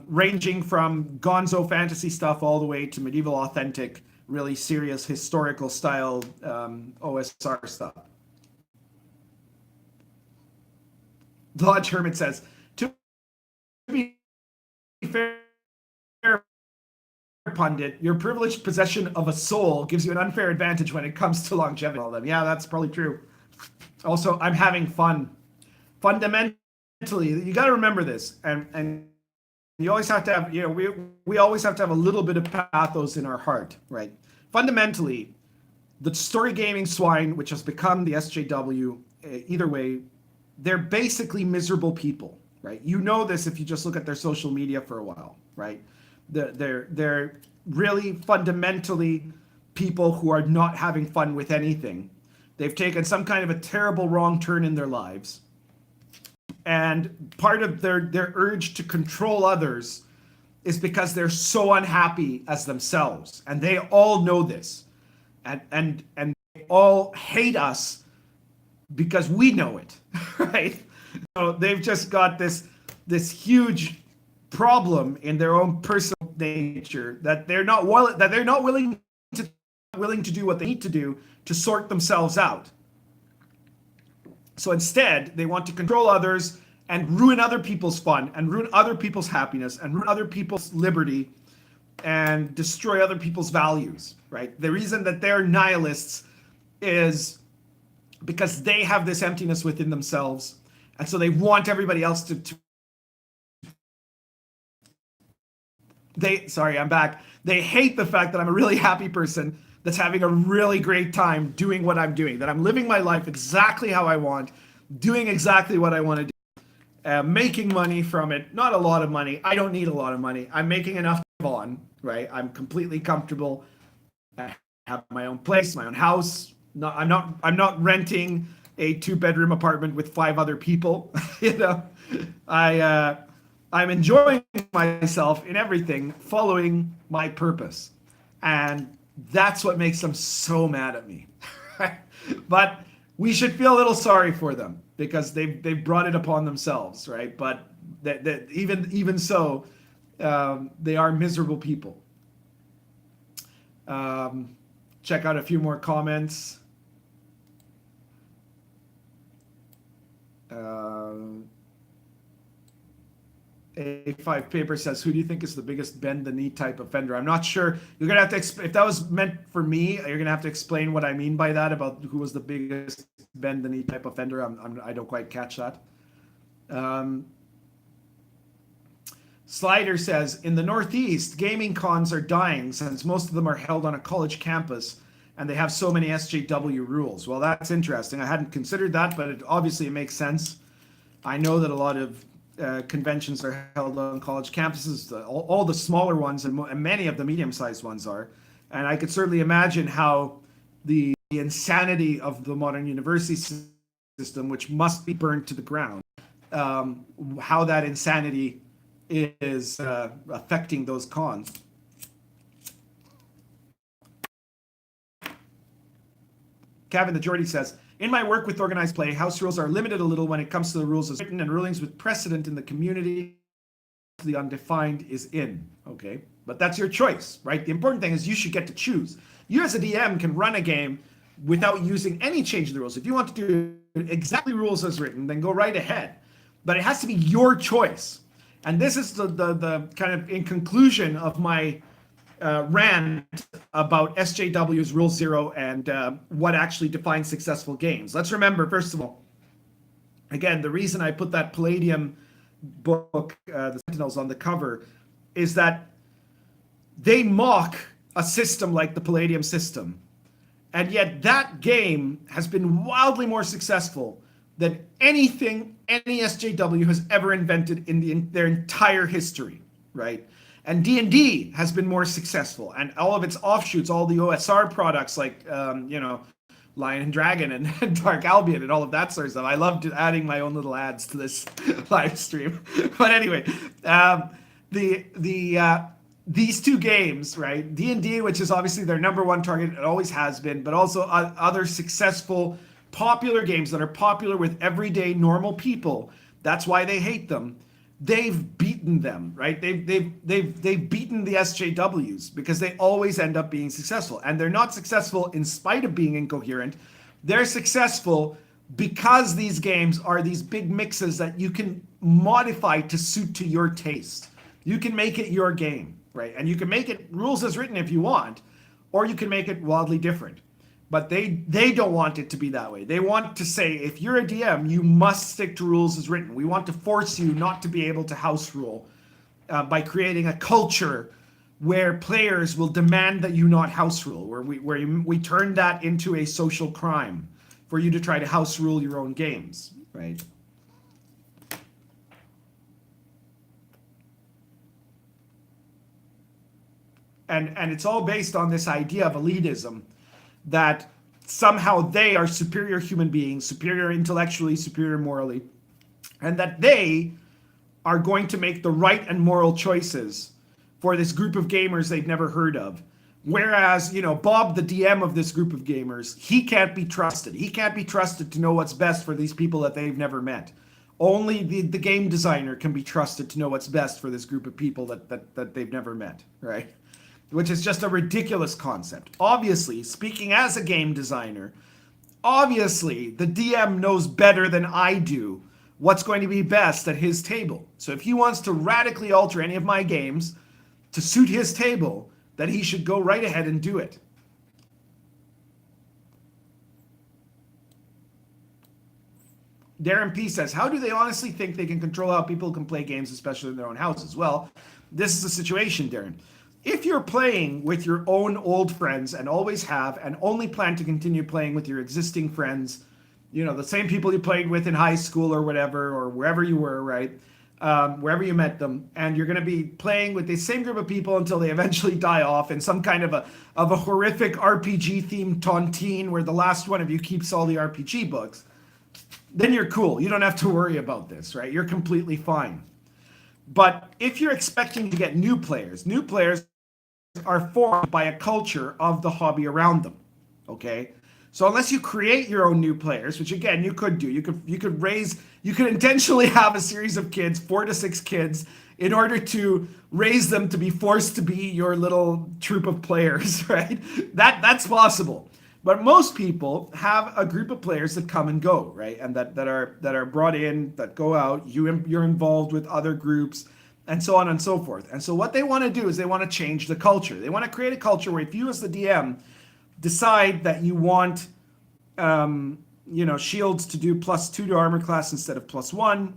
ranging from gonzo fantasy stuff all the way to medieval authentic, really serious historical style OSR stuff. Lodge Hermit says, to be fair, Pundit, your privileged possession of a soul gives you an unfair advantage when it comes to longevity. All them. Yeah, that's probably true. Also, I'm having fun. Fundamentally, you got to remember this, and you always have to have, we always have to have a little bit of pathos in our heart, right? Fundamentally, the story gaming swine, which has become the SJW, either way, they're basically miserable people, right? You know this if you just look at their social media for a while, right? They're really fundamentally people who are not having fun with anything. They've taken some kind of a terrible wrong turn in their lives. And part of their urge to control others is because they're so unhappy as themselves. And they all know this. And they all hate us because we know it, right? So they've just got this huge problem in their own personal nature that they're not willing to do what they need to do to sort themselves out. So instead, they want to control others and ruin other people's fun and ruin other people's happiness and ruin other people's liberty and destroy other people's values, right? The reason that they're nihilists is because they have this emptiness within themselves. And so they want everybody else sorry, I'm back. They hate the fact that I'm a really happy person that's having a really great time doing what I'm doing, that I'm living my life exactly how I want, doing exactly what I want to do. making money from it. Not a lot of money. I don't need a lot of money. I'm making enough to live on, right? I'm completely comfortable. I have my own place, my own house. I'm not renting a 2-bedroom apartment with 5 other people. You know, I'm enjoying myself in everything, following my purpose, and that's what makes them so mad at me. But we should feel a little sorry for them because they've brought it upon themselves, right? But that even so, they are miserable people. Check out a few more comments. A5 Paper says, who do you think is the biggest bend the knee type offender? I'm not sure. You're gonna have to if that was meant for me, you're gonna have to explain what I mean by that, about who was the biggest bend the knee type offender. I don't quite catch that. Slider says, in the Northeast, gaming cons are dying since most of them are held on a college campus and they have so many SJW rules. Well, that's interesting. I hadn't considered that, but obviously it makes sense. I know that a lot of conventions are held on college campuses, all the smaller ones and many of the medium-sized ones are. And I could certainly imagine how the insanity of the modern university system, which must be burned to the ground, how that insanity is affecting those cons. Kevin the Geordie says, in my work with organized play, house rules are limited a little when it comes to the rules as written and rulings with precedent in the community. The undefined is in. Okay, but that's your choice, right? The important thing is you should get to choose. You as a DM can run a game without using any change in the rules. If you want to do exactly rules as written, then go right ahead. But it has to be your choice. And this is the kind of in conclusion of my rant about SJW's Rule Zero and what actually defines successful games. Let's remember, first of all, again, the reason I put that Palladium book, The Sentinels, on the cover is that they mock a system like the Palladium system. And yet that game has been wildly more successful than anything any SJW has ever invented in their entire history, right? And D&D has been more successful, and all of its offshoots, all the OSR products like, Lion and Dragon and Dark Albion and all of that sort of stuff. I loved adding my own little ads to this live stream. But anyway, these two games, right? D&D, which is obviously their number one target, it always has been, but also other successful, popular games that are popular with everyday normal people. That's why they hate them. They've beaten them, right? They've beaten the SJWs because they always end up being successful. And they're not successful in spite of being incoherent. They're successful because these games are these big mixes that you can modify to suit to your taste. You can make it your game, right? And you can make it rules as written if you want, or you can make it wildly different. But they don't want it to be that way. They want to say, if you're a DM, you must stick to rules as written. We want to force you not to be able to house rule by creating a culture where players will demand that you not house rule, where we turn that into a social crime for you to try to house rule your own games, right? And it's all based on this idea of elitism, that somehow they are superior human beings, superior intellectually, superior morally, and that they are going to make the right and moral choices for this group of gamers they've never heard of. Whereas, Bob, the DM of this group of gamers, he can't be trusted. He can't be trusted to know what's best for these people that they've never met. Only the game designer can be trusted to know what's best for this group of people that they've never met, right? Which is just a ridiculous concept. Obviously, speaking as a game designer, obviously the DM knows better than I do what's going to be best at his table. So if he wants to radically alter any of my games to suit his table, then he should go right ahead and do it. Darren P says, how do they honestly think they can control how people can play games, especially in their own houses? Well, this is the situation, Darren. If you're playing with your own old friends and always have, and only plan to continue playing with your existing friends you know, the same people you played with in high school or whatever, or wherever you were, right? Wherever you met them, and you're going to be playing with the same group of people until they eventually die off in some kind of a horrific RPG themed tontine where the last one of you keeps all the RPG books. Then you're cool. You don't have to worry about this, right? You're completely fine. But if you're expecting to get new players are formed by a culture of the hobby around them. Okay? So unless you create your own new players, which again you could do, you could intentionally have a series of kids, 4 to 6 kids, in order to raise them to be forced to be your little troop of players, right? That's possible. But most people have a group of players that come and go, right? And that are brought in, that go out, you're involved with other groups, and so on and so forth. And so what they want to do is they want to change the culture. They want to create a culture where if you as the DM decide that you want shields to do +2 to armor class instead of +1,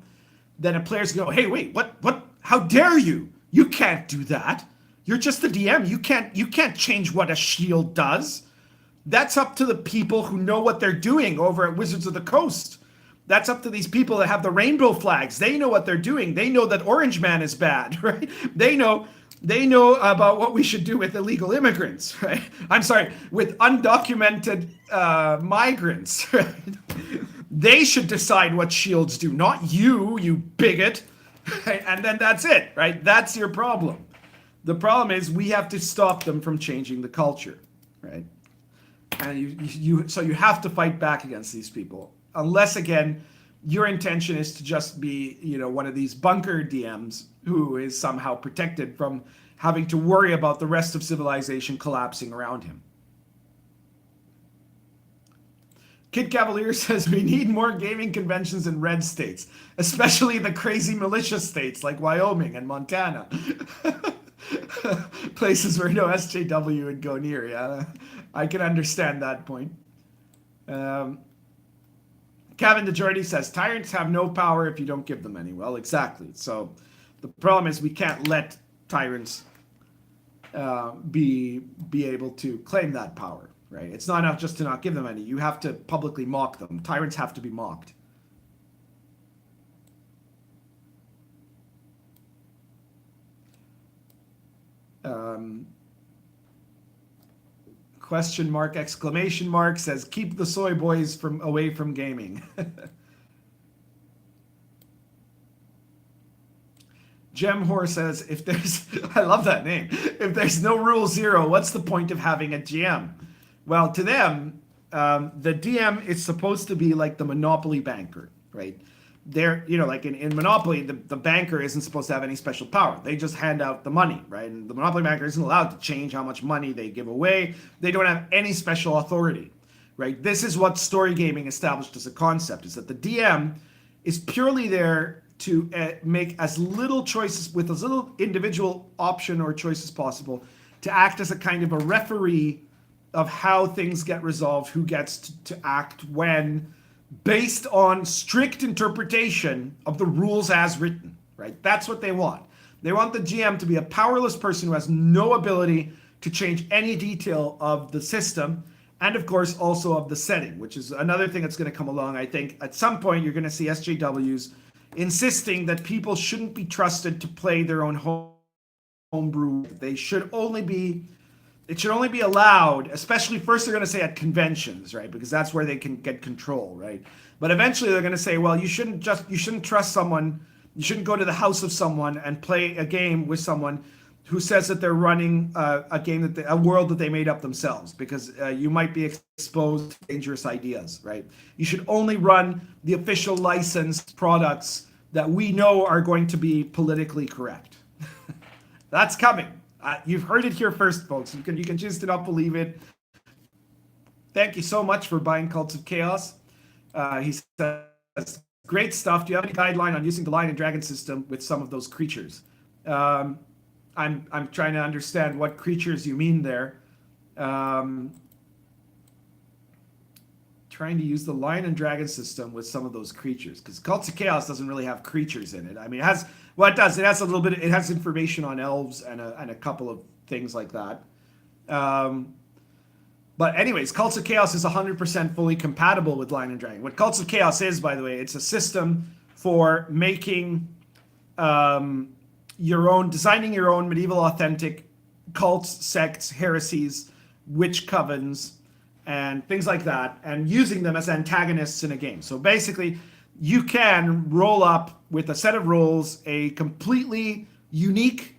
then a player's go, hey, wait, what? How dare you? You can't do that. You're just the DM. You can't change what a shield does. That's up to the people who know what they're doing over at Wizards of the Coast. That's up to these people that have the rainbow flags. They know what they're doing. They know that Orange Man is bad, right? They know about what we should do with illegal immigrants, right? I'm sorry, with undocumented migrants, right? They should decide what shields do, not you bigot. Right? And then that's it, right? That's your problem. The problem is we have to stop them from changing the culture, right? And so you have to fight back against these people, unless again your intention is to just be, one of these bunker DMs who is somehow protected from having to worry about the rest of civilization collapsing around him. Kid Cavalier says we need more gaming conventions in red states, especially the crazy militia states like Wyoming and Montana. Places where no SJW would go near. Yeah, I can understand that point. Kevin DeJordy says tyrants have no power if you don't give them any. Well, exactly. So the problem is we can't let tyrants be able to claim that power, right? It's not enough just to not give them any. You have to publicly mock them. Tyrants have to be mocked. Question mark, exclamation mark says keep the soy boys away from gaming. Gemhor says if there's I love that name. If there's no rule 0, what's the point of having a GM? Well, to them, the DM is supposed to be like the monopoly banker, right? They're, like in Monopoly, the banker isn't supposed to have any special power. They just hand out the money, right? And the Monopoly banker isn't allowed to change how much money they give away. They don't have any special authority, right? This is what story gaming established as a concept, is that the DM is purely there to make as little choices, with as little individual option or choice as possible, to act as a kind of a referee of how things get resolved, who gets to act when, based on strict interpretation of the rules as written, right? That's what they want. They want the GM to be a powerless person who has no ability to change any detail of the system, and of course also of the setting, which is another thing that's going to come along. I think at some point you're going to see SJWs insisting that people shouldn't be trusted to play their own homebrew. It should only be allowed, especially first they're going to say at conventions, right? Because that's where they can get control, right? But eventually they're going to say, well, you shouldn't trust someone. You shouldn't go to the house of someone and play a game with someone who says that they're running a world that they made up themselves, because you might be exposed to dangerous ideas, right? You should only run the official licensed products that we know are going to be politically correct. That's coming. You've heard it here first, folks. You can choose to not believe it. Thank you so much for buying Cults of Chaos. He says, great stuff. Do you have any guideline on using the Lion and Dragon system with some of those creatures? I'm trying to understand what creatures you mean there. Trying to use the Lion and Dragon system with some of those creatures, because Cults of Chaos doesn't really have creatures in it. I mean, it has. Well, it does. It has a little bit. It has information on elves and a couple of things like that. But anyways, Cults of Chaos is 100% fully compatible with Lion and Dragon. What Cults of Chaos is, by the way, it's a system for making designing your own medieval authentic cults, sects, heresies, witch covens, and things like that, and using them as antagonists in a game. So basically, you can roll up with a set of rules a completely unique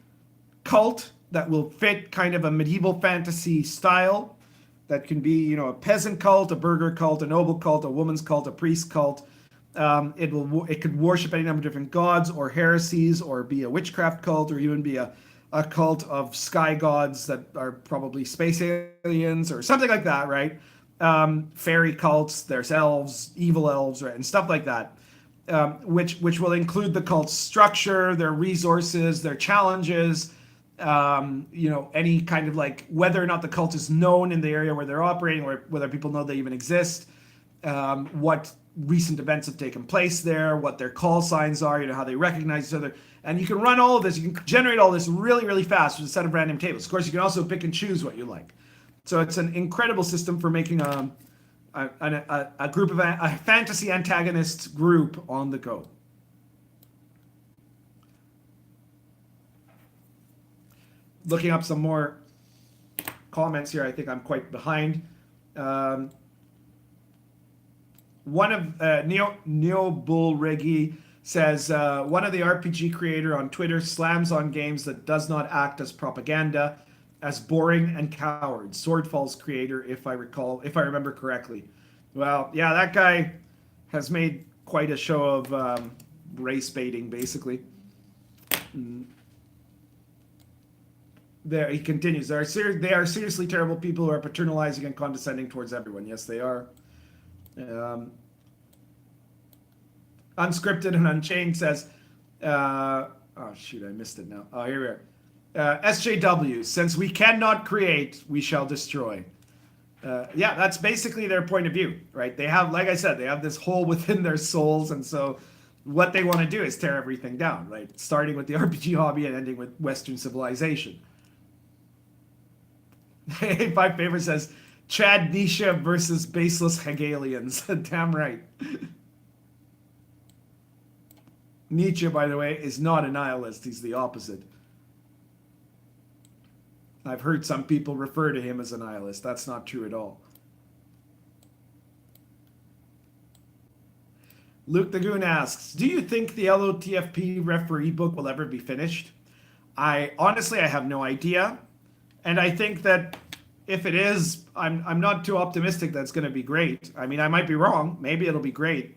cult that will fit kind of a medieval fantasy style. That can be, a peasant cult, a burgher cult, a noble cult, a woman's cult, a priest cult. It could worship any number of different gods or heresies, or be a witchcraft cult, or even be a cult of sky gods that are probably space aliens or something like that, right? Fairy cults, there's elves, evil elves, right, and stuff like that, which will include the cult's structure, their resources, their challenges, any kind of like whether or not the cult is known in the area where they're operating, or whether people know they even exist, what recent events have taken place there, what their call signs are, how they recognize each other. And you can run all of this, you can generate all this really, really fast with a set of random tables. Of course, you can also pick and choose what you like. So it's an incredible system for making a group of a fantasy antagonist group on the go. Looking up some more comments here, I think I'm quite behind. One of Neo Bull Reggie says, one of the RPG creator on Twitter slams on games that does not act as propaganda as boring and coward. Swordfall's creator, if I remember correctly. Well, yeah, that guy has made quite a show of race baiting, basically. There he continues. They are seriously terrible people who are paternalizing and condescending towards everyone. Yes, they are. Unscripted and Unchained says, oh shoot, I missed it now. Oh, here we are. SJWs, since we cannot create, we shall destroy. Yeah, that's basically their point of view, right? They have, like I said, they have this hole within their souls, and so what they want to do is tear everything down, right? Starting with the RPG hobby and ending with Western civilization. Five Favor says, Chad Nietzsche versus baseless Hegelians. Damn right. Nietzsche, by the way, is not a nihilist. He's the opposite. I've heard some people refer to him as a nihilist. That's not true at all. Luke the Goon asks, do you think the LOTFP referee book will ever be finished? I have no idea. And I think that if it is, I'm not too optimistic that it's going to be great. I mean, I might be wrong. Maybe it'll be great.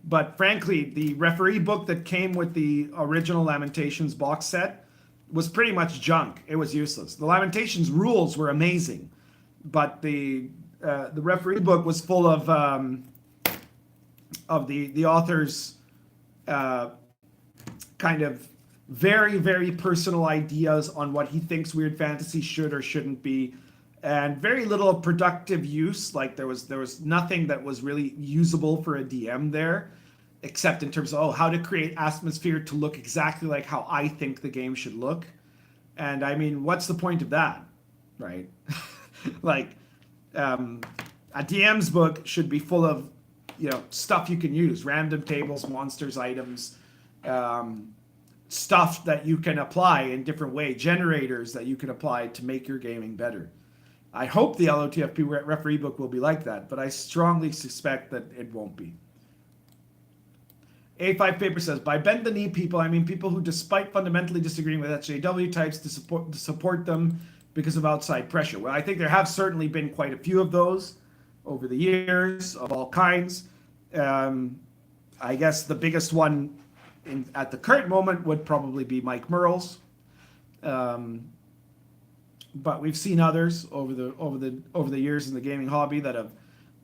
But frankly, the referee book that came with the original Lamentations box set was pretty much junk. It was useless. The Lamentations rules were amazing, but the referee book was full of the author's kind of very, very personal ideas on what he thinks weird fantasy should or shouldn't be, and very little productive use. Like there was nothing that was really usable for a DM there, except in terms of how to create atmosphere to look exactly like how I think the game should look. And I mean, what's the point of that, right? Like a DM's book should be full of stuff you can use, random tables, monsters, items, stuff that you can apply in different ways, generators that you can apply to make your gaming better. I hope the LOTFP referee book will be like that, but I strongly suspect that it won't be. A5 Paper says, by bend the knee people, I mean people who, despite fundamentally disagreeing with SJW types, to support them because of outside pressure. Well, I think there have certainly been quite a few of those over the years of all kinds. I guess the biggest one at the current moment would probably be Mike Merles. But we've seen others over the years in the gaming hobby that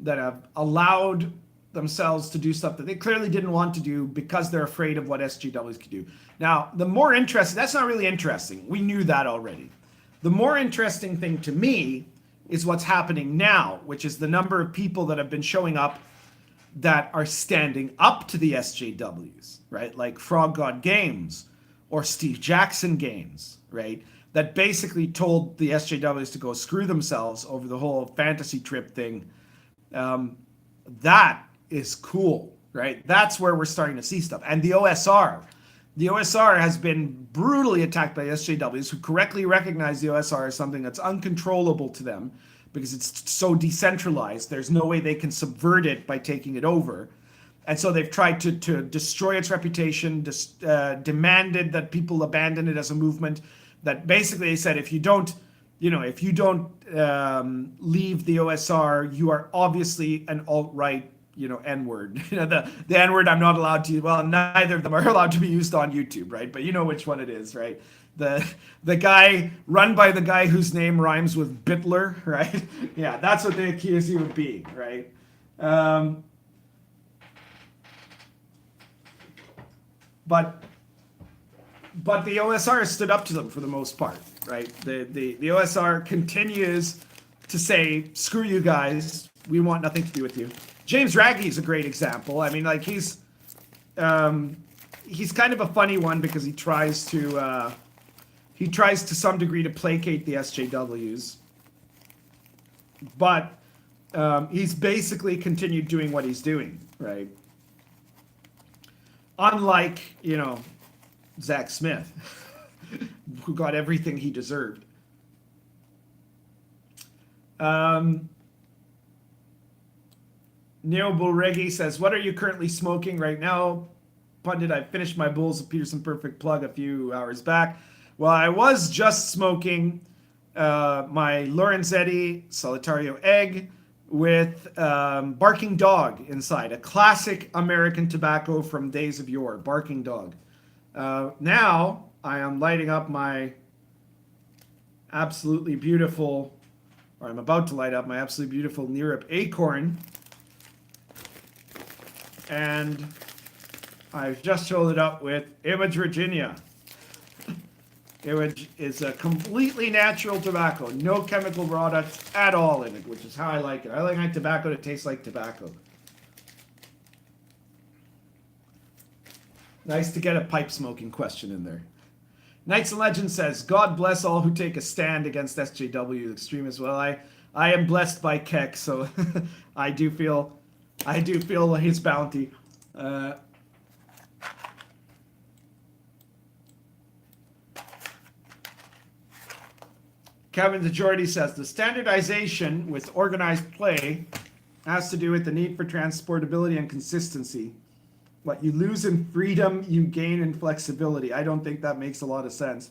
have allowed themselves to do stuff that they clearly didn't want to do because they're afraid of what SJWs could do. Now, the more interesting, that's not really interesting. We knew that already. The more interesting thing to me is what's happening now, which is the number of people that have been showing up that are standing up to the SJWs, right? Like Frog God Games or Steve Jackson Games, right? that basically told the SJWs to go screw themselves over the whole fantasy trip thing. That is cool, right? That's where we're starting to see stuff. And the OSR. The OSR has been brutally attacked by SJWs who correctly recognize the OSR as something that's uncontrollable to them because it's so decentralized. There's no way they can subvert it by taking it over. And so they've tried to destroy its reputation, demanded that people abandon it as a movement. That basically they said, if you don't leave the OSR, you are obviously an alt-right, N-word. The N-word I'm not allowed to use. Well, neither of them are allowed to be used on YouTube, right? But you know which one it is, right? The guy run by the guy whose name rhymes with Bitler, right? Yeah, that's what they accuse you of being, right? But the OSR stood up to them for the most part, right? The OSR continues to say, screw you guys, we want nothing to do with you. James Raggy is a great example. I mean, like he's kind of a funny one because he tries to some degree to placate the SJWs, but he's basically continued doing what he's doing, right? Unlike, Zach Smith, who got everything he deserved. Neo Bulregi says, what are you currently smoking right now? Pundit, I finished my bowls of Peterson Perfect Plug a few hours back. Well, I was just smoking my Lorenzetti Solitario Egg with Barking Dog inside, a classic American tobacco from days of yore, Barking Dog. Now I am lighting up my absolutely beautiful, or I'm about to light up my absolutely beautiful Nerup Acorn. And I've just filled it up with Image Virginia. Image is a completely natural tobacco, no chemical products at all in it, which is how I like it. I like my tobacco to taste like tobacco. Nice to get a pipe smoking question in there. Knights and Legends says, God bless all who take a stand against SJW extremists. Well, I am blessed by Keck, so I do feel his bounty. Kevin DeJordy says, the standardization with organized play has to do with the need for transportability and consistency. What you lose in freedom, you gain in flexibility. I don't think that makes a lot of sense.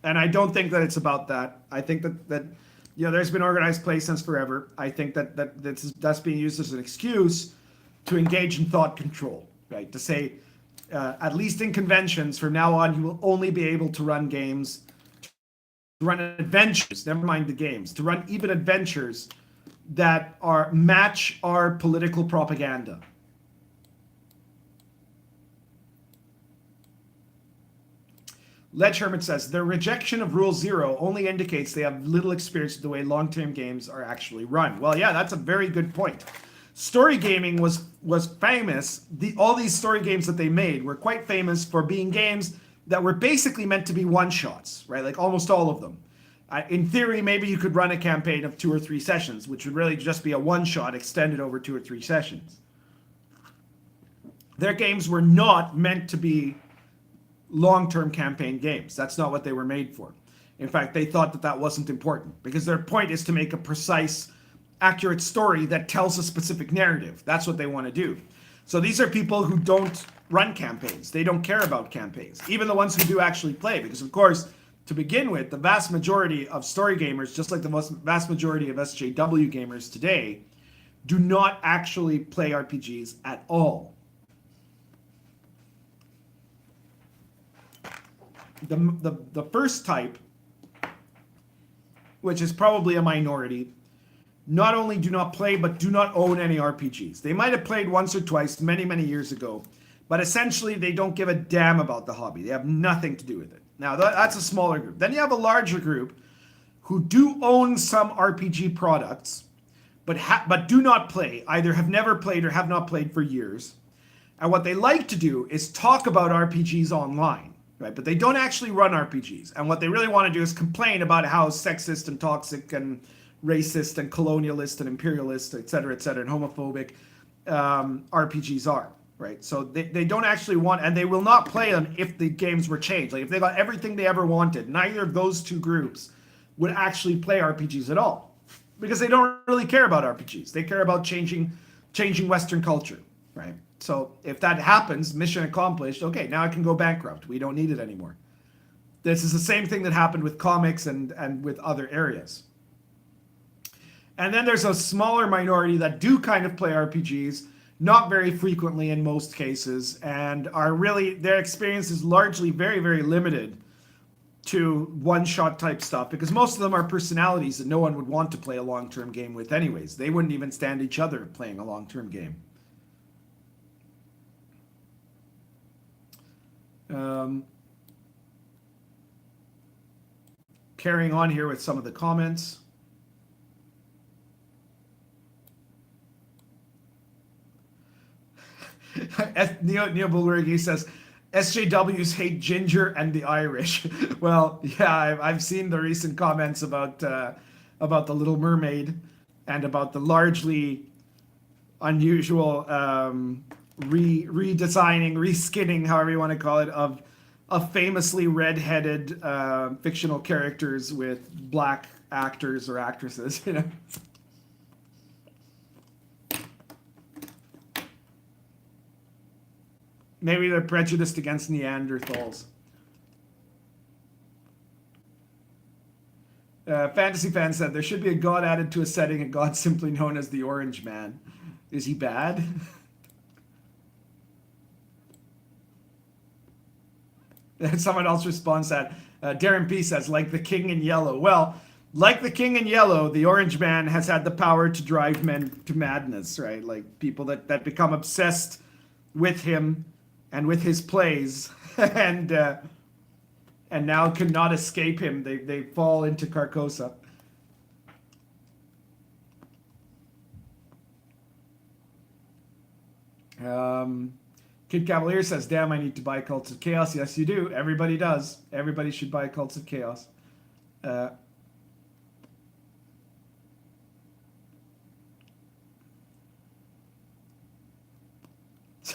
And I don't think that it's about that. I think that there's been organized play since forever. I think that's being used as an excuse to engage in thought control, right? To say, at least in conventions, from now on, you will only be able to run games, to run adventures, never mind the games, to run even adventures that match our political propaganda. Ledge Hermit says, their rejection of Rule Zero only indicates they have little experience with the way long-term games are actually run. Well, yeah, that's a very good point. Story gaming was famous. All these story games that they made were quite famous for being games that were basically meant to be one-shots, right? Like almost all of them. In theory, maybe you could run a campaign of 2 or 3 sessions, which would really just be a one-shot extended over 2 or 3 sessions. Their games were not meant to be long-term campaign games. That's not what they were made for. In fact, they thought that wasn't important because their point is to make a precise, accurate story that tells a specific narrative. That's what they want to do. So these are people who don't run campaigns. They don't care about campaigns, even the ones who do actually play, because of course, to begin with, the vast majority of story gamers, just like the vast majority of SJW gamers today, do not actually play RPGs at all. The first type, which is probably a minority, not only do not play, but do not own any RPGs. They might have played once or twice many, many years ago, but essentially they don't give a damn about the hobby. They have nothing to do with it. Now, that's a smaller group. Then you have a larger group who do own some RPG products, but do not play, either have never played or have not played for years. And what they like to do is talk about RPGs online. right? But they don't actually run RPGs. And what they really want to do is complain about how sexist and toxic and racist and colonialist and imperialist, et cetera, and homophobic RPGs are, right? So they don't actually want, and they will not play them if the games were changed. Like if they got everything they ever wanted, neither of those two groups would actually play RPGs at all, because they don't really care about RPGs. They care about changing Western culture, right? So if that happens, mission accomplished. Okay, now I can go bankrupt. We don't need it anymore. This is the same thing that happened with comics and with other areas. And then there's a smaller minority that do kind of play RPGs, not very frequently in most cases, and are really, their experience is largely very, very limited to one-shot type stuff, because most of them are personalities that no one would want to play a long-term game with anyways. They wouldn't even stand each other playing a long-term game. Carrying on here with some of the comments. Neil Bulwergi says, SJWs hate ginger and the Irish. Well, yeah, I've seen the recent comments about the Little Mermaid and about the largely unusual redesigning, reskinning, however you want to call it, of famously red-headed fictional characters with black actors or actresses. You know. Maybe they're prejudiced against Neanderthals. Fantasy Fan said, there should be a god added to a setting, a god simply known as the Orange Man. Is he bad? And someone else responds that, Darren P says, like the King in Yellow. Well, like the King in Yellow, the Orange Man has had the power to drive men to madness, right? Like people that become obsessed with him and with his plays, and now cannot escape him. They fall into Carcosa. Kid Cavalier says, damn, I need to buy Cults of Chaos. Yes, you do. Everybody does. Everybody should buy Cults of Chaos.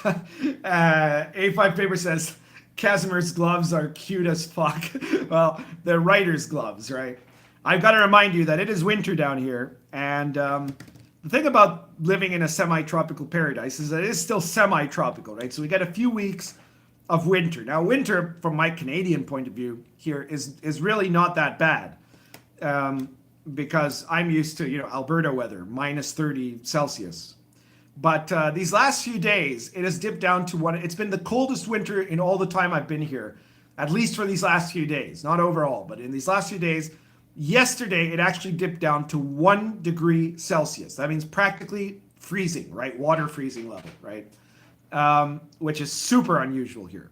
A5 Paper says, Casimir's gloves are cute as fuck. Well, they're writer's gloves, right? I've got to remind you that it is winter down here, and the thing about living in a semi-tropical paradise is that it is still semi-tropical, right? So we get a few weeks of winter. Now, winter, from my Canadian point of view here, is really not that bad, because I'm used to, Alberta weather, minus 30 Celsius. But these last few days, it has dipped down to it's been the coldest winter in all the time I've been here, at least for these last few days. Not overall, but in these last few days. Yesterday, it actually dipped down to 1 degree Celsius. That means practically freezing, right? Water freezing level, right? Which is super unusual here.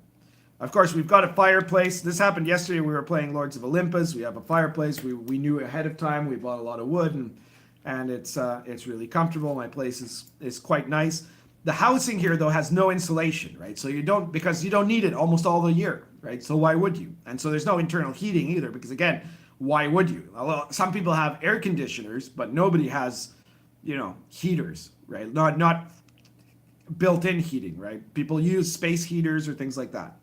Of course, we've got a fireplace. This happened yesterday. We were playing Lords of Olympus. We have a fireplace. We knew ahead of time. We bought a lot of wood, and it's really comfortable. My place is quite nice. The housing here, though, has no insulation, right? So because you don't need it almost all the year, right? So why would you? And so there's no internal heating either, because again, why would you? Although some people have air conditioners, but nobody has, heaters, right? Not built-in heating, right? People use space heaters or things like that.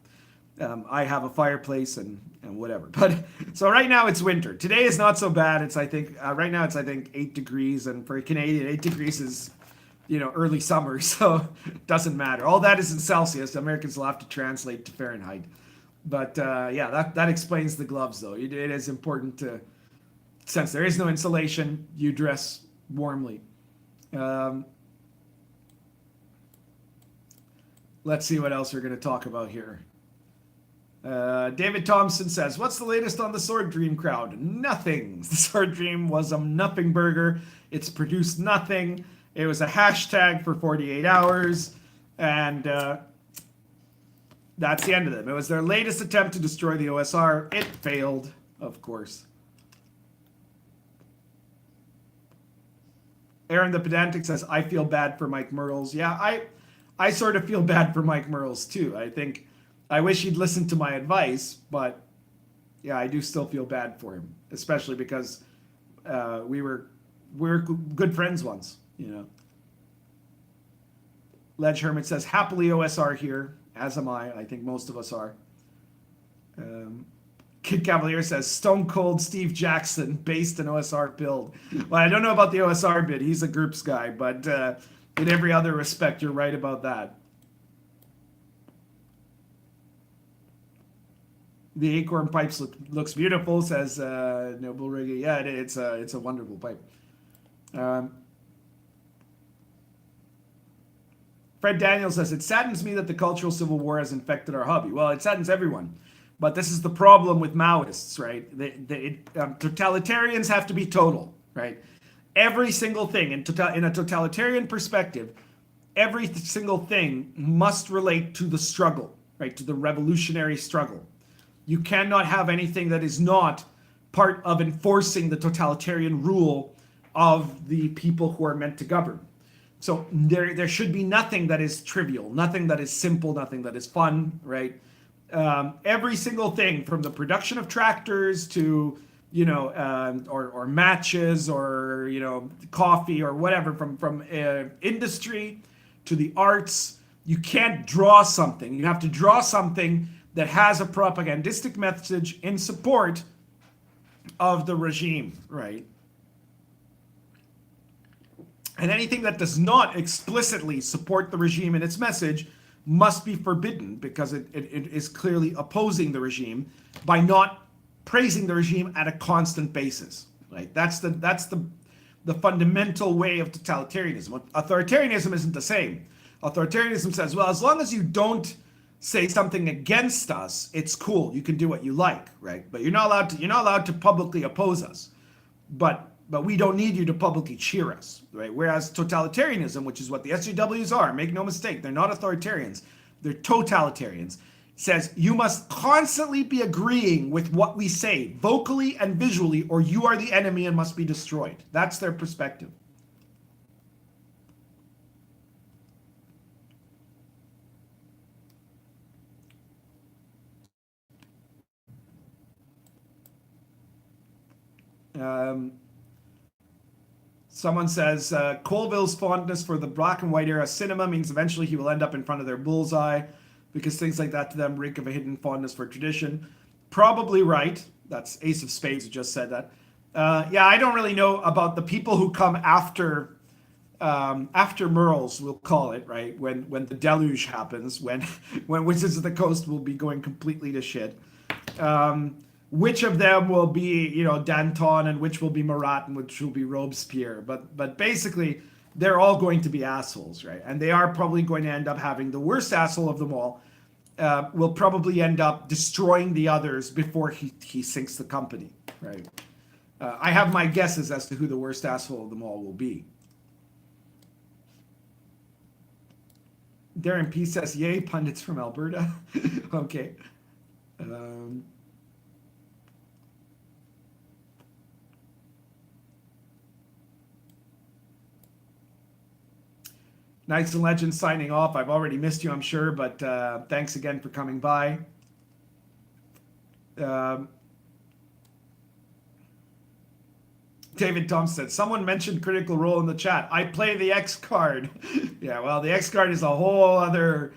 I have a fireplace and whatever. But so right now it's winter. Today is not so bad. It's right now it's 8 degrees, and for a Canadian, 8 degrees is early summer, so it doesn't matter. All that is in Celsius. Americans will have to translate to Fahrenheit. But yeah, that explains the gloves, though. It is important to, since there is no insulation, you dress warmly. Let's see what else we're going to talk about here. David Thompson says, what's the latest on the Sword Dream crowd? Nothing. The Sword Dream was a nothing burger. It's produced nothing. It was a hashtag for 48 hours, and that's the end of them. It was their latest attempt to destroy the OSR. It failed, of course. Aaron the Pedantic says, I feel bad for Mike Merles. Yeah, I sort of feel bad for Mike Merles, too. I think I wish he'd listened to my advice, but yeah, I do still feel bad for him, especially because we were good friends once, you know. Ledge Hermit says, happily OSR here, as am I. I think most of us are. Kid Cavalier says, Stone Cold Steve Jackson, based in OSR build. Well, I don't know about the OSR bit. He's a GURPS guy, but in every other respect, you're right about that. The acorn pipes looks beautiful, says Noble Riggy. Yeah, it's a wonderful pipe. Fred Daniels says, it saddens me that the cultural civil war has infected our hobby. Well, it saddens everyone. But this is the problem with Maoists, right? Totalitarians have to be total, right? Every single thing, in a totalitarian perspective, every single thing must relate to the struggle, right? To the revolutionary struggle. You cannot have anything that is not part of enforcing the totalitarian rule of the people who are meant to govern. So there should be nothing that is trivial, nothing that is simple, nothing that is fun, right? Every single thing, from the production of tractors to, you know, or matches, or, you know, coffee or whatever, from industry to the arts, you can't draw something. You have to draw something that has a propagandistic message in support of the regime, right? And anything that does not explicitly support the regime and its message must be forbidden, because it is clearly opposing the regime by not praising the regime at a constant basis. Right? That's the fundamental way of totalitarianism. Authoritarianism isn't the same. Authoritarianism says, well, as long as you don't say something against us, it's cool. You can do what you like, right? But you're not allowed to publicly oppose us. But we don't need you to publicly cheer us, right? Whereas totalitarianism, which is what the SJWs are, make no mistake, they're not authoritarians, they're totalitarians, says you must constantly be agreeing with what we say, vocally and visually, or you are the enemy and must be destroyed. That's their perspective. Someone says, Colville's fondness for the black and white era cinema means eventually he will end up in front of their bullseye, because things like that to them reek of a hidden fondness for tradition. Probably right. That's Ace of Spades who just said that. Yeah, I don't really know about the people who come after Merles, we'll call it, right? When the deluge happens, when Wizards of the Coast will be going completely to shit. Which of them will be, you know, Danton, and which will be Marat, and which will be Robespierre. But basically, they're all going to be assholes, right? And they are probably going to end up having the worst asshole of them all. Will probably end up destroying the others before he sinks the company, right? I have my guesses as to who the worst asshole of them all will be. Darren P says, yay, pundits from Alberta. Okay. Knights and Legends signing off. I've already missed you, I'm sure, but thanks again for coming by. David Thompson said, someone mentioned Critical Role in the chat. I play the X card. Yeah, well, the X card is a whole other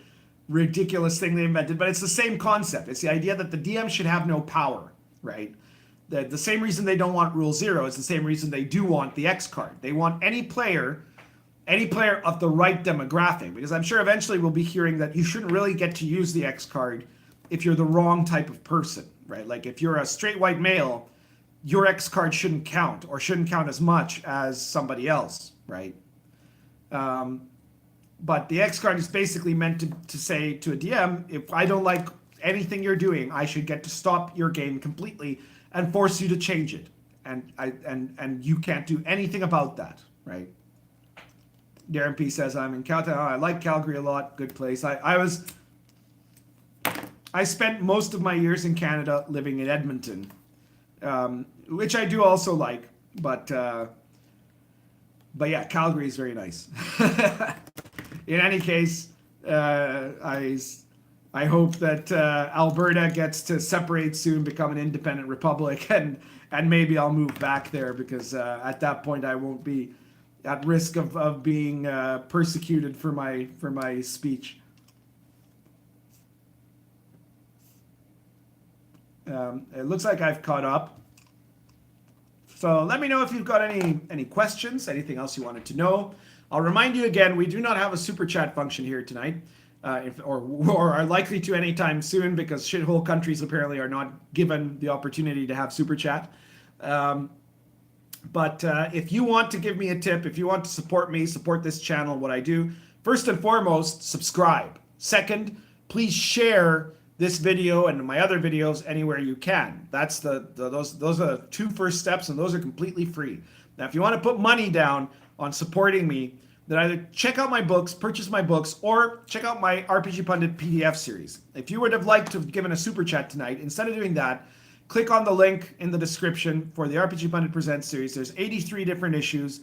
ridiculous thing they invented, but it's the same concept. It's the idea that the DM should have no power, right? The same reason they don't want Rule 0 is the same reason they do want the X card. They want any player of the right demographic, because I'm sure eventually we'll be hearing that you shouldn't really get to use the X card if you're the wrong type of person, right? Like if you're a straight white male, your X card shouldn't count, or shouldn't count as much as somebody else, right? But the X card is basically meant to say to a DM, if I don't like anything you're doing, I should get to stop your game completely and force you to change it. And you can't do anything about that, right? Darren P says, I'm in Calgary. I like Calgary a lot. Good place. I spent most of my years in Canada living in Edmonton, which I do also like. But yeah, Calgary is very nice. In any case, I hope that Alberta gets to separate soon, become an independent republic, and maybe I'll move back there because at that point I won't be at risk of being persecuted for my speech. It looks like I've caught up. So let me know if you've got any questions, anything else you wanted to know. I'll remind you again, we do not have a super chat function here tonight. Or are likely to anytime soon because shithole countries apparently are not given the opportunity to have super chat. But if you want to give me a tip, if you want to support me, support this channel, what I do, first and foremost, subscribe. Second, please share this video and my other videos anywhere you can. That's those are the two first steps, and those are completely free. Now, if you want to put money down on supporting me, then either check out my books, purchase my books, or check out my RPGPundit PDF series. If you would have liked to have given a super chat tonight, instead of doing that, click on the link in the description for the RPGPundit Presents series. There's 83 different issues,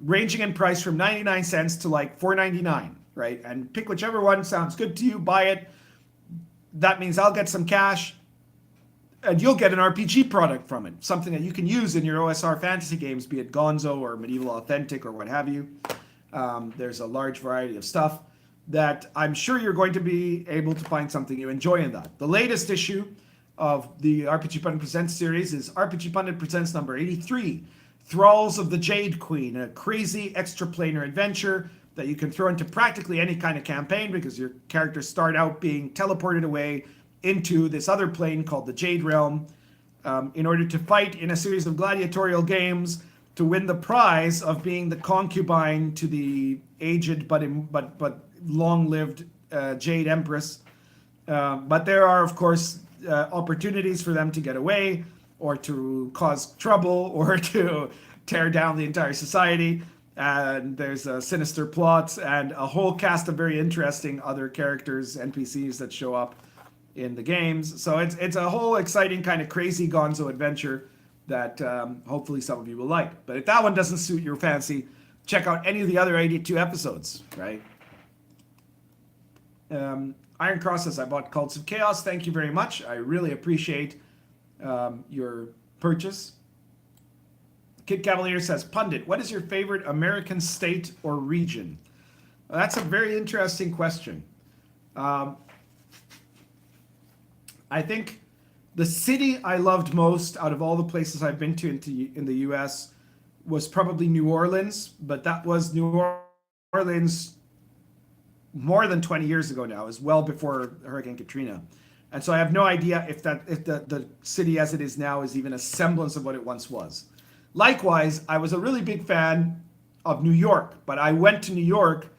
ranging in price from 99 cents to like $4.99, right? And pick whichever one sounds good to you, buy it. That means I'll get some cash, and you'll get an RPG product from it, something that you can use in your OSR fantasy games, be it Gonzo or Medieval Authentic or what have you. There's a large variety of stuff that I'm sure you're going to be able to find something you enjoy in that. The latest issue of the RPGPundit Presents series is RPGPundit Presents number 83, Thralls of the Jade Queen, a crazy extraplanar adventure that you can throw into practically any kind of campaign because your characters start out being teleported away into this other plane called the Jade Realm in order to fight in a series of gladiatorial games to win the prize of being the concubine to the aged but long-lived Jade Empress. But there are, of course, opportunities for them to get away or to cause trouble or to tear down the entire society. And there's a sinister plot and a whole cast of very interesting other characters, NPCs that show up in the games. So it's a whole exciting kind of crazy gonzo adventure that hopefully some of you will like. But if that one doesn't suit your fancy, check out any of the other 82 episodes, right? Iron Cross says, I bought Cults of Chaos. Thank you very much. I really appreciate your purchase. Kid Cavalier says, Pundit, what is your favorite American state or region? Well, that's a very interesting question. I think the city I loved most out of all the places I've been to in the U.S. was probably New Orleans, but that was New Orleans more than 20 years ago now. It was well before Hurricane Katrina. And so I have no idea if the city as it is now is even a semblance of what it once was. Likewise, I was a really big fan of New York, but I went to New York.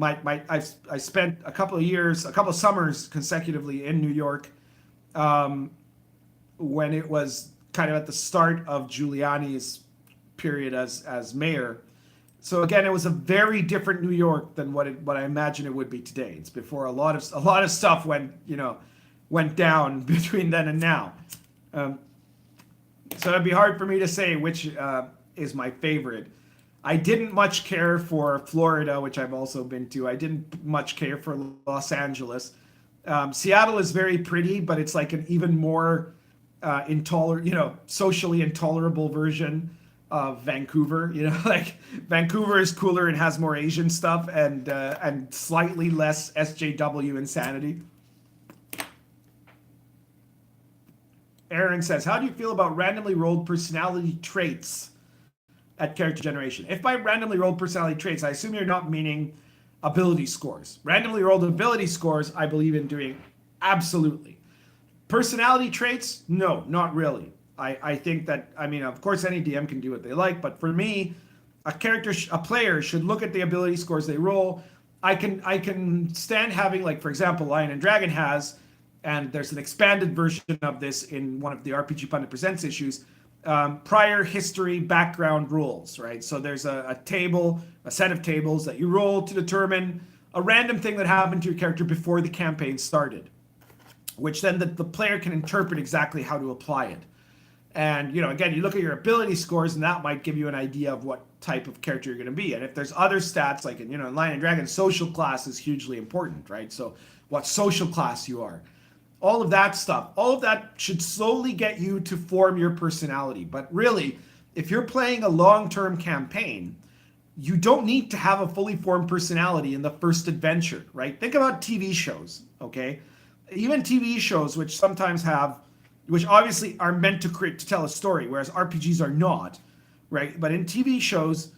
I spent a couple of summers consecutively in New York when it was kind of at the start of Giuliani's period as mayor. So again, it was a very different New York than what I imagine it would be today. It's before a lot of stuff went down between then and now. So it'd be hard for me to say which is my favorite. I didn't much care for Florida, which I've also been to. I didn't much care for Los Angeles. Seattle is very pretty, but it's like an even more socially intolerable version of Vancouver. Like Vancouver is cooler and has more Asian stuff and slightly less SJW insanity. Aaron says, how do you feel about randomly rolled personality traits at character generation? If by randomly rolled personality traits, I assume you're not meaning ability scores. Randomly rolled ability scores, I believe in doing absolutely. Personality traits, no, not really. I think that, of course, any DM can do what they like, but for me, a player should look at the ability scores they roll. I can stand having, like, for example, Lion and Dragon has, and there's an expanded version of this in one of the RPGPundit Presents issues, prior history background rules, right? So there's a set of tables that you roll to determine a random thing that happened to your character before the campaign started, which then the player can interpret exactly how to apply it. And, again, you look at your ability scores, and that might give you an idea of what type of character you're going to be. And if there's other stats, like in Lion and Dragon, social class is hugely important, right? So what social class you are. All of that stuff. All of that should slowly get you to form your personality. But really, if you're playing a long-term campaign, you don't need to have a fully formed personality in the first adventure, right? Think about TV shows, okay? Even TV shows, which sometimes which obviously are meant to tell a story, whereas RPGs are not, right? But in TV shows,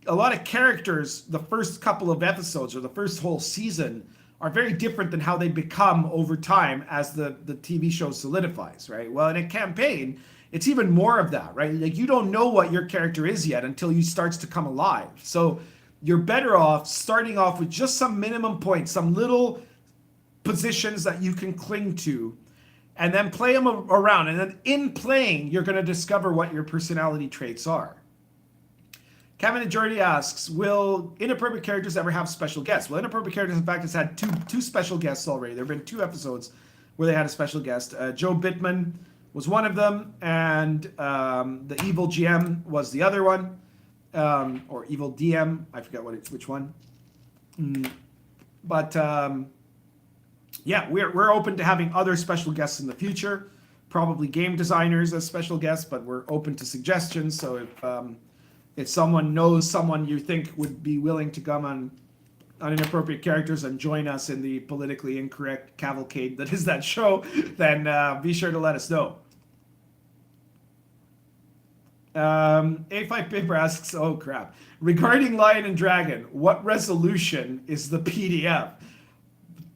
a lot of characters, the first couple of episodes or the first whole season, are very different than how they become over time as the TV show solidifies, right? Well, in a campaign, it's even more of that, right? Like, you don't know what your character is yet until he starts to come alive. So you're better off starting off with just some minimum points, some little positions that you can cling to, and then play them around. And then in playing, you're going to discover what your personality traits are. Kevin and Jordy asks, will inappropriate characters ever have special guests? Well, inappropriate characters, in fact, has had two special guests already. There have been 2 episodes where they had a special guest. Joe Bittman was one of them, and the Evil GM was the other one, or Evil DM. I forget which one. But yeah, we're open to having other special guests in the future. Probably game designers as special guests, but we're open to suggestions. So if someone knows someone you think would be willing to come on inappropriate characters and join us in the politically incorrect cavalcade that is that show, then be sure to let us know. A5 Paper asks, oh crap, regarding Lion and Dragon, what resolution is the PDF?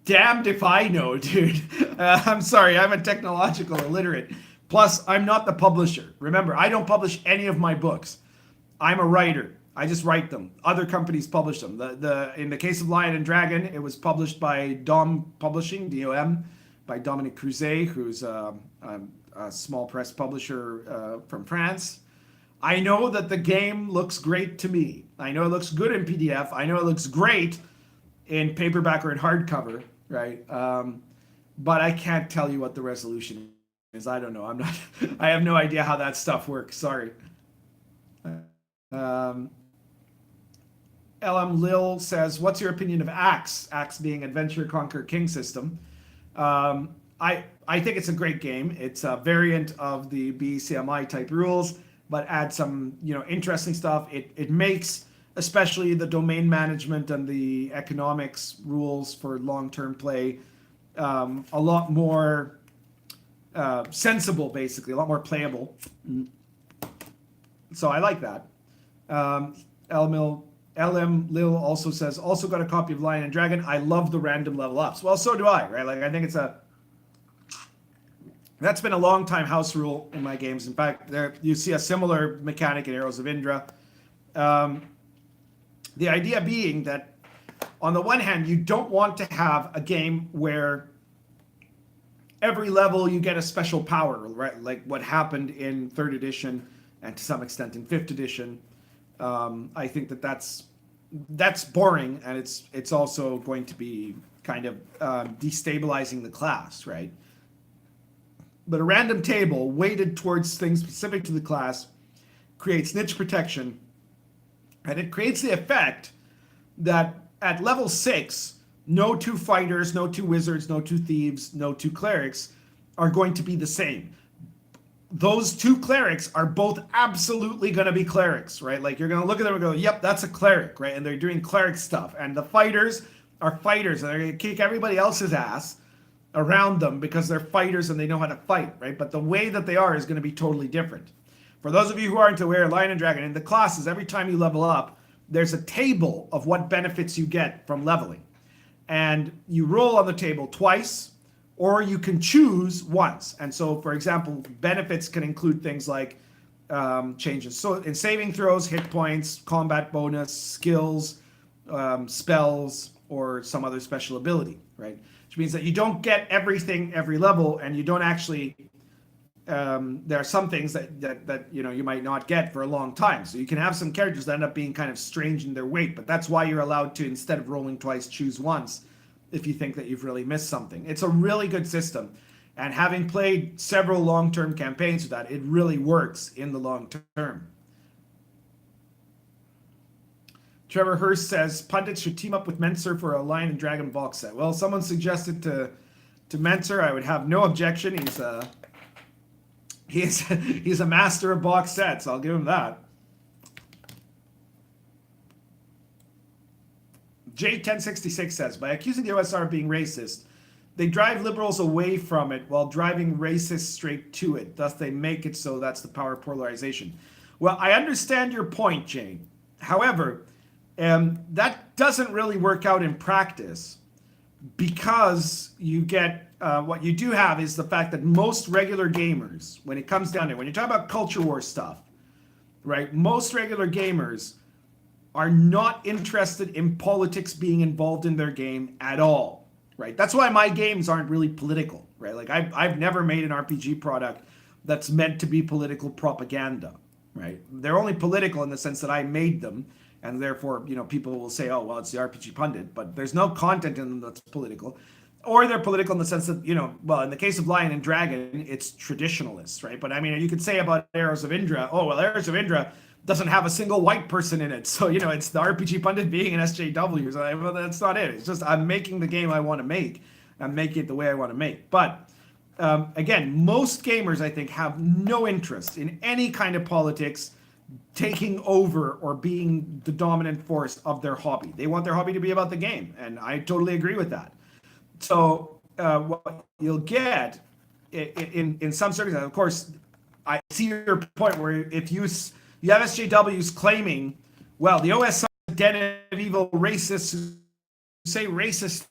Damned if I know, dude. I'm sorry, I'm a technological illiterate. Plus, I'm not the publisher. Remember, I don't publish any of my books. I'm a writer. I just write them. Other companies publish them. In the case of Lion and Dragon, it was published by DOM Publishing, DOM, by Dominic Cruzet, who's a small press publisher from France. I know that the game looks great to me. I know it looks good in PDF. I know it looks great in paperback or in hardcover, right? But I can't tell you what the resolution is. I don't know. I have no idea how that stuff works. Sorry. LM Lil says, what's your opinion of Axe? Axe being Adventure Conquer King system. I think it's a great game. It's a variant of the BCMI type rules, but adds some interesting stuff. It makes especially the domain management and the economics rules for long-term play a lot more sensible, basically, a lot more playable. So I like that. LM Lil also says, also got a copy of Lion and Dragon. I love the random level ups. Well, so do I, right? Like, I think that's been a long time house rule in my games. In fact, you see a similar mechanic in Arrows of Indra. The idea being that, on the one hand, you don't want to have a game where every level you get a special power, right? Like what happened in 3rd edition and to some extent in 5th edition. I think that's boring, and it's also going to be kind of destabilizing the class, right? But a random table weighted towards things specific to the class creates niche protection, and it creates the effect that at level 6, no 2 fighters, no 2 wizards, no 2 thieves, no 2 clerics are going to be the same. Those 2 clerics are both absolutely going to be clerics, right? Like, you're going to look at them and go, yep, that's a cleric, right? And they're doing cleric stuff. And the fighters are fighters, and they're going to kick everybody else's ass around them because they're fighters and they know how to fight, right? But the way that they are is going to be totally different. For those of you who aren't aware, Lion and Dragon, in the classes, every time you level up, there's a table of what benefits you get from leveling. And you roll on the table twice, or you can choose once. And so, for example, benefits can include things like changes. So in saving throws, hit points, combat bonus, skills, spells, or some other special ability, right? Which means that you don't get everything every level, and you don't actually, there are some things that you might not get for a long time. So you can have some characters that end up being kind of strange in their weight, but that's why you're allowed to, instead of rolling twice, choose once if you think that you've really missed something. It's a really good system. And having played several long-term campaigns with that, it really works in the long term. Trevor Hurst says pundits should team up with Menser for a Lion and Dragon box set. Well, someone suggested to Menser. I would have no objection. He's a master of box sets. I'll give him that. J1066 says, by accusing the OSR of being racist, they drive liberals away from it while driving racists straight to it. Thus, they make it so that's the power of polarization. Well, I understand your point, Jane. However, that doesn't really work out in practice, because you get what you do have is the fact that most regular gamers, when it comes down to it, when you're talking about culture war stuff, right? Most regular gamers are not interested in politics being involved in their game at all, right? That's why my games aren't really political, right? Like I've never made an RPG product that's meant to be political propaganda, right? They're only political in the sense that I made them, and therefore, you know, people will say, oh, well, it's the RPG Pundit, but there's no content in them that's political. Or they're political in the sense that, you know, well, in the case of Lion and Dragon, it's traditionalists, right? But I mean, you could say about Arrows of Indra, oh, well, Arrows of Indra doesn't have a single white person in it. So, you know, it's the RPG Pundit being an SJW. So, well, that's not it. It's just I'm making the game I want to make. I'm making it the way I want to make. But again, most gamers, I think, have no interest in any kind of politics taking over or being the dominant force of their hobby. They want their hobby to be about the game. And I totally agree with that. So what you'll get in some circumstances, of course, I see your point where if you have SJWs claiming, well, the OSR is a den of evil racists who say racist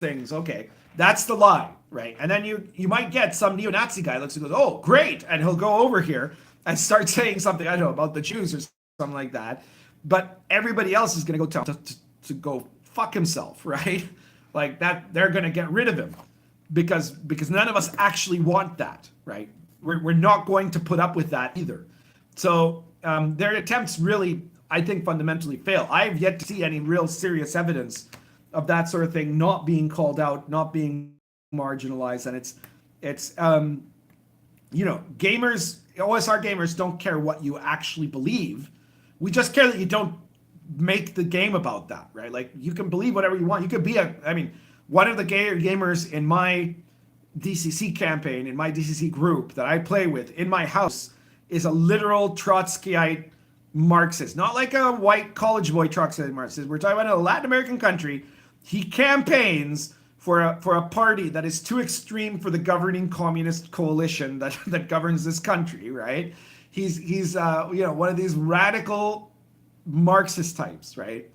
things. Okay, that's the lie, right? And then you might get some neo-Nazi guy looks and goes, oh, great, and he'll go over here and start saying something, I don't know, about the Jews or something like that. But everybody else is going to go tell him to go fuck himself, right? Like that, they're going to get rid of him because none of us actually want that, right? We're not going to put up with that either. So their attempts really, I think, fundamentally fail. I've yet to see any real serious evidence of that sort of thing not being called out, not being marginalized. And it's you know, gamers, OSR gamers don't care what you actually believe. We just care that you don't make the game about that, right? Like you can believe whatever you want. You could be one of the gamers in my DCC campaign, in my DCC group that I play with in my house is a literal Trotskyite Marxist, not like a white college boy Trotskyite Marxist. We're talking about a Latin American country. He campaigns for a party that is too extreme for the governing communist coalition that governs this country, right? He's you know, one of these radical Marxist types, right?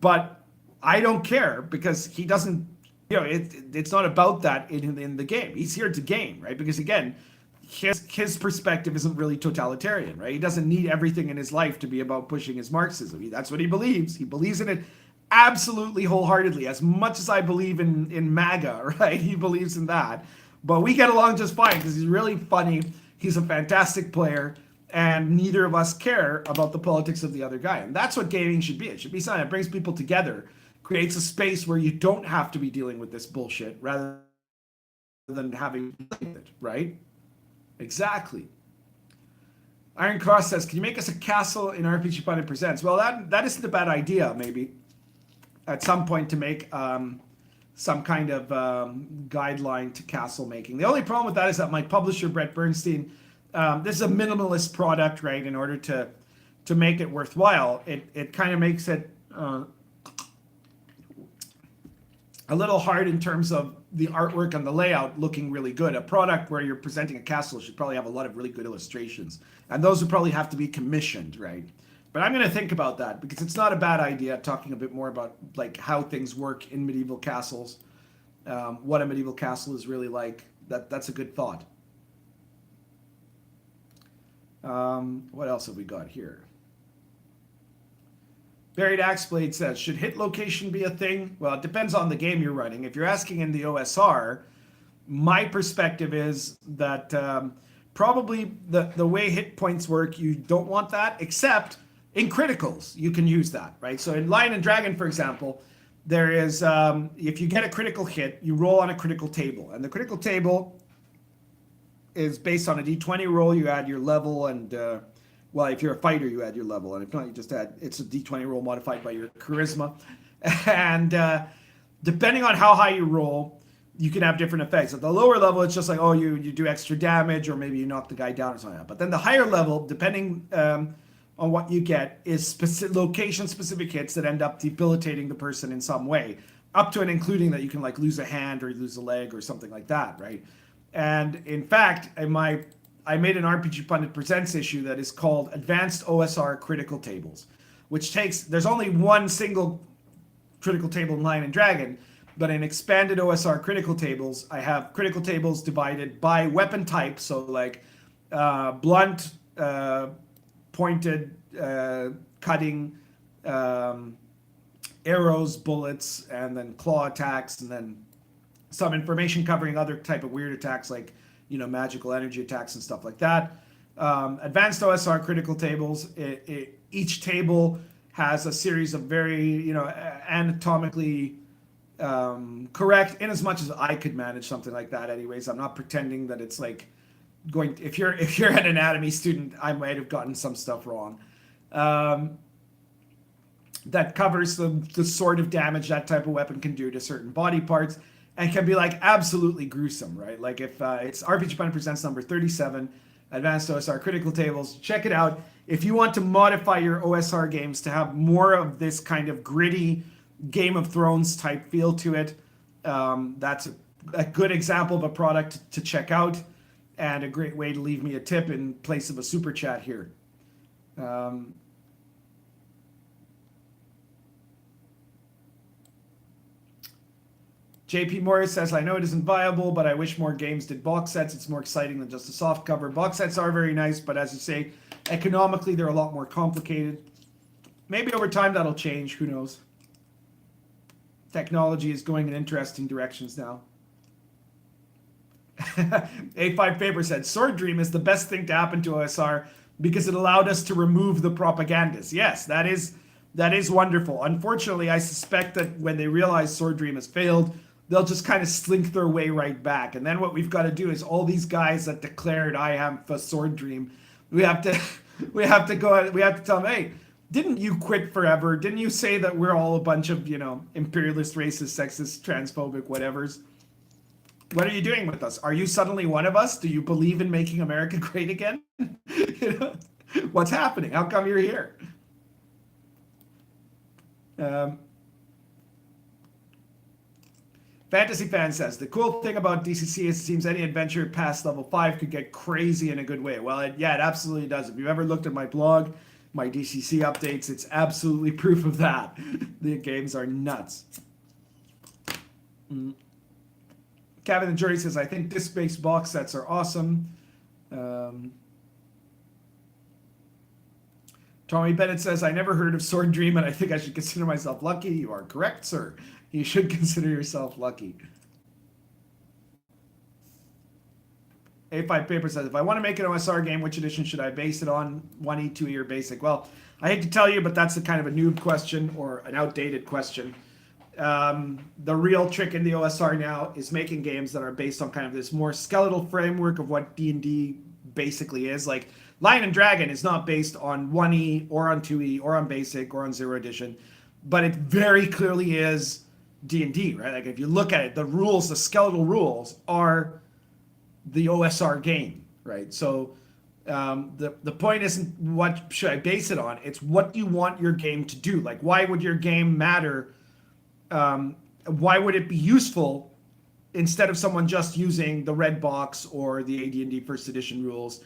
But I don't care because he doesn't, you know, it's not about that in the game. He's here to game, right? Because again, his perspective isn't really totalitarian, right? He doesn't need everything in his life to be about pushing his Marxism. That's what he believes. He believes in it absolutely wholeheartedly, as much as I believe in MAGA, right? He believes in that. But we get along just fine because he's really funny. He's a fantastic player. And neither of us care about the politics of the other guy. And that's what gaming should be. It should be something that brings people together, creates a space where you don't have to be dealing with this bullshit rather than having it, right? Exactly. Iron Cross says, can you make us a castle in RPG Pundit Presents? Well, that isn't a bad idea, maybe, at some point to make some kind of guideline to castle making. The only problem with that is that my publisher, Brett Bernstein, this is a minimalist product, right? In order to make it worthwhile, it kind of makes it a little hard in terms of the artwork and the layout looking really good. A product where you're presenting a castle should probably have a lot of really good illustrations, and those would probably have to be commissioned, right? But I'm going to think about that because it's not a bad idea talking a bit more about like how things work in medieval castles, what a medieval castle is really like. That's a good thought. What else have we got here? Buried Axeblade says, should hit location be a thing? Well, it depends on the game you're running. If you're asking in the OSR, my perspective is that probably the way hit points work, you don't want that, except in criticals, you can use that, right? So in Lion and Dragon, for example, there is, if you get a critical hit, you roll on a critical table. And the critical table is based on a d20 roll. You add your level and, well, if you're a fighter, you add your level. And if not, you just add, it's a d20 roll modified by your charisma. And depending on how high you roll, you can have different effects. At the lower level, it's just like, oh, you do extra damage, or maybe you knock the guy down or something like that. But then the higher level, depending on what you get, is location-specific hits that end up debilitating the person in some way, up to and including that you can like lose a hand or lose a leg or something like that, right? And in fact, I made an RPG Pundit Presents issue that is called Advanced OSR Critical Tables, which takes, there's only one single critical table in Lion and Dragon, but in expanded OSR critical tables, I have critical tables divided by weapon type, so like blunt, pointed, cutting, arrows, bullets, and then claw attacks, and then some information covering other type of weird attacks like, you know, magical energy attacks and stuff like that. Advanced OSR critical tables, each table has a series of very, you know, anatomically correct, in as much as I could manage something like that anyways. I'm not pretending that it's like going, if you're an anatomy student, I might have gotten some stuff wrong. That covers the sort of damage that type of weapon can do to certain body parts, and can be like absolutely gruesome, right? Like if it's RPG Pundit Presents number 37, Advanced OSR Critical Tables, check it out. If you want to modify your OSR games to have more of this kind of gritty Game of Thrones type feel to it, that's a good example of a product to check out, and a great way to leave me a tip in place of a super chat here. JP Morris says, I know it isn't viable, but I wish more games did box sets. It's more exciting than just a soft cover. Box sets are very nice, but as you say, economically, they're a lot more complicated. Maybe over time that'll change. Who knows? Technology is going in interesting directions now. A5 Paper said, Sword Dream is the best thing to happen to OSR because it allowed us to remove the propagandists. Yes, that is wonderful. Unfortunately, I suspect that when they realize Sword Dream has failed, they'll just kind of slink their way right back. And then what we've got to do is all these guys that declared I am for Sword Dream, we have to tell them, hey, didn't you quit forever? Didn't you say that we're all a bunch of, you know, imperialist, racist, sexist, transphobic, whatevers? What are you doing with us? Are you suddenly one of us? Do you believe in making America great again? You know, what's happening? How come you're here? Fantasy Fan says, the cool thing about DCC is it seems any adventure past level 5 could get crazy in a good way. Well, yeah, it absolutely does. If you've ever looked at my blog, my DCC updates, it's absolutely proof of that. The games are nuts. Kevin and Jury says, I think disc-based box sets are awesome. Tommy Bennett says, I never heard of Sword Dream, and I think I should consider myself lucky. You are correct, sir. You should consider yourself lucky. A5 Paper says, if I want to make an OSR game, which edition should I base it on? 1E, 2E, or basic? Well, I hate to tell you, but that's a kind of a noob question or an outdated question. The real trick in the OSR now is making games that are based on kind of this more skeletal framework of what D&D basically is. Like, Lion and Dragon is not based on 1E or on 2E or on basic or on 0 edition, but it very clearly is D&D, right? Like if you look at it, the rules, the skeletal rules are the OSR game, right? So the point isn't what should I base it on, it's what do you want your game to do? Like why would your game matter? Why would it be useful instead of someone just using the red box or the AD&D first edition rules?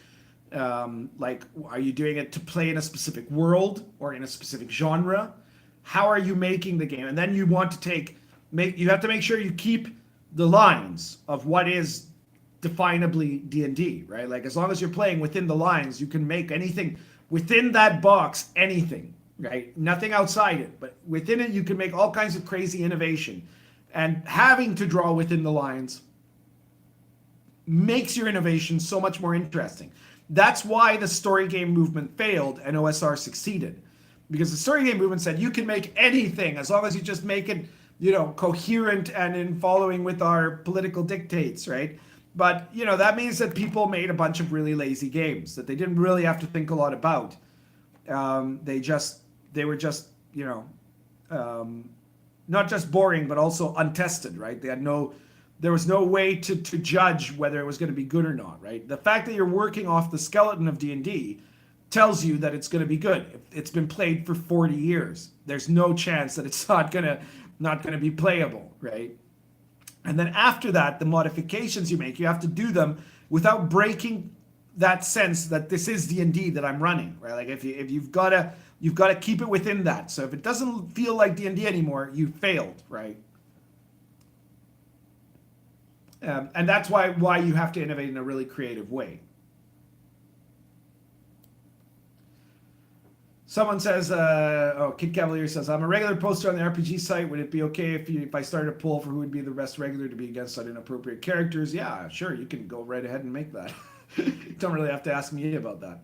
Like, are you doing it to play in a specific world or in a specific genre? How are you making the game? And then you want to you have to make sure you keep the lines of what is definably D&D, right? Like as long as you're playing within the lines, you can make anything within that box, anything, right? Nothing outside it, but within it, you can make all kinds of crazy innovation. And having to draw within the lines makes your innovation so much more interesting. That's why the story game movement failed and OSR succeeded. Because the story game movement said you can make anything as long as you just make it coherent and in following with our political dictates, right? But, that means that people made a bunch of really lazy games that they didn't really have to think a lot about. They were just, not just boring, but also untested, right? There was no way to judge whether it was going to be good or not, right? The fact that you're working off the skeleton of D&D tells you that it's going to be good. It's been played for 40 years. There's no chance that it's not going to be playable, right? And then after that, the modifications you make, you have to do them without breaking that sense that this is D&D that I'm running, right? Like if you've got to keep it within that. So if it doesn't feel like D&D anymore, you failed, right? And that's why you have to innovate in a really creative way. Someone says, Kid Cavalier says, I'm a regular poster on the RPG site. Would it be okay if I started a poll for who would be the best regular to be against on inappropriate characters? Yeah, sure, you can go right ahead and make that. You don't really have to ask me about that.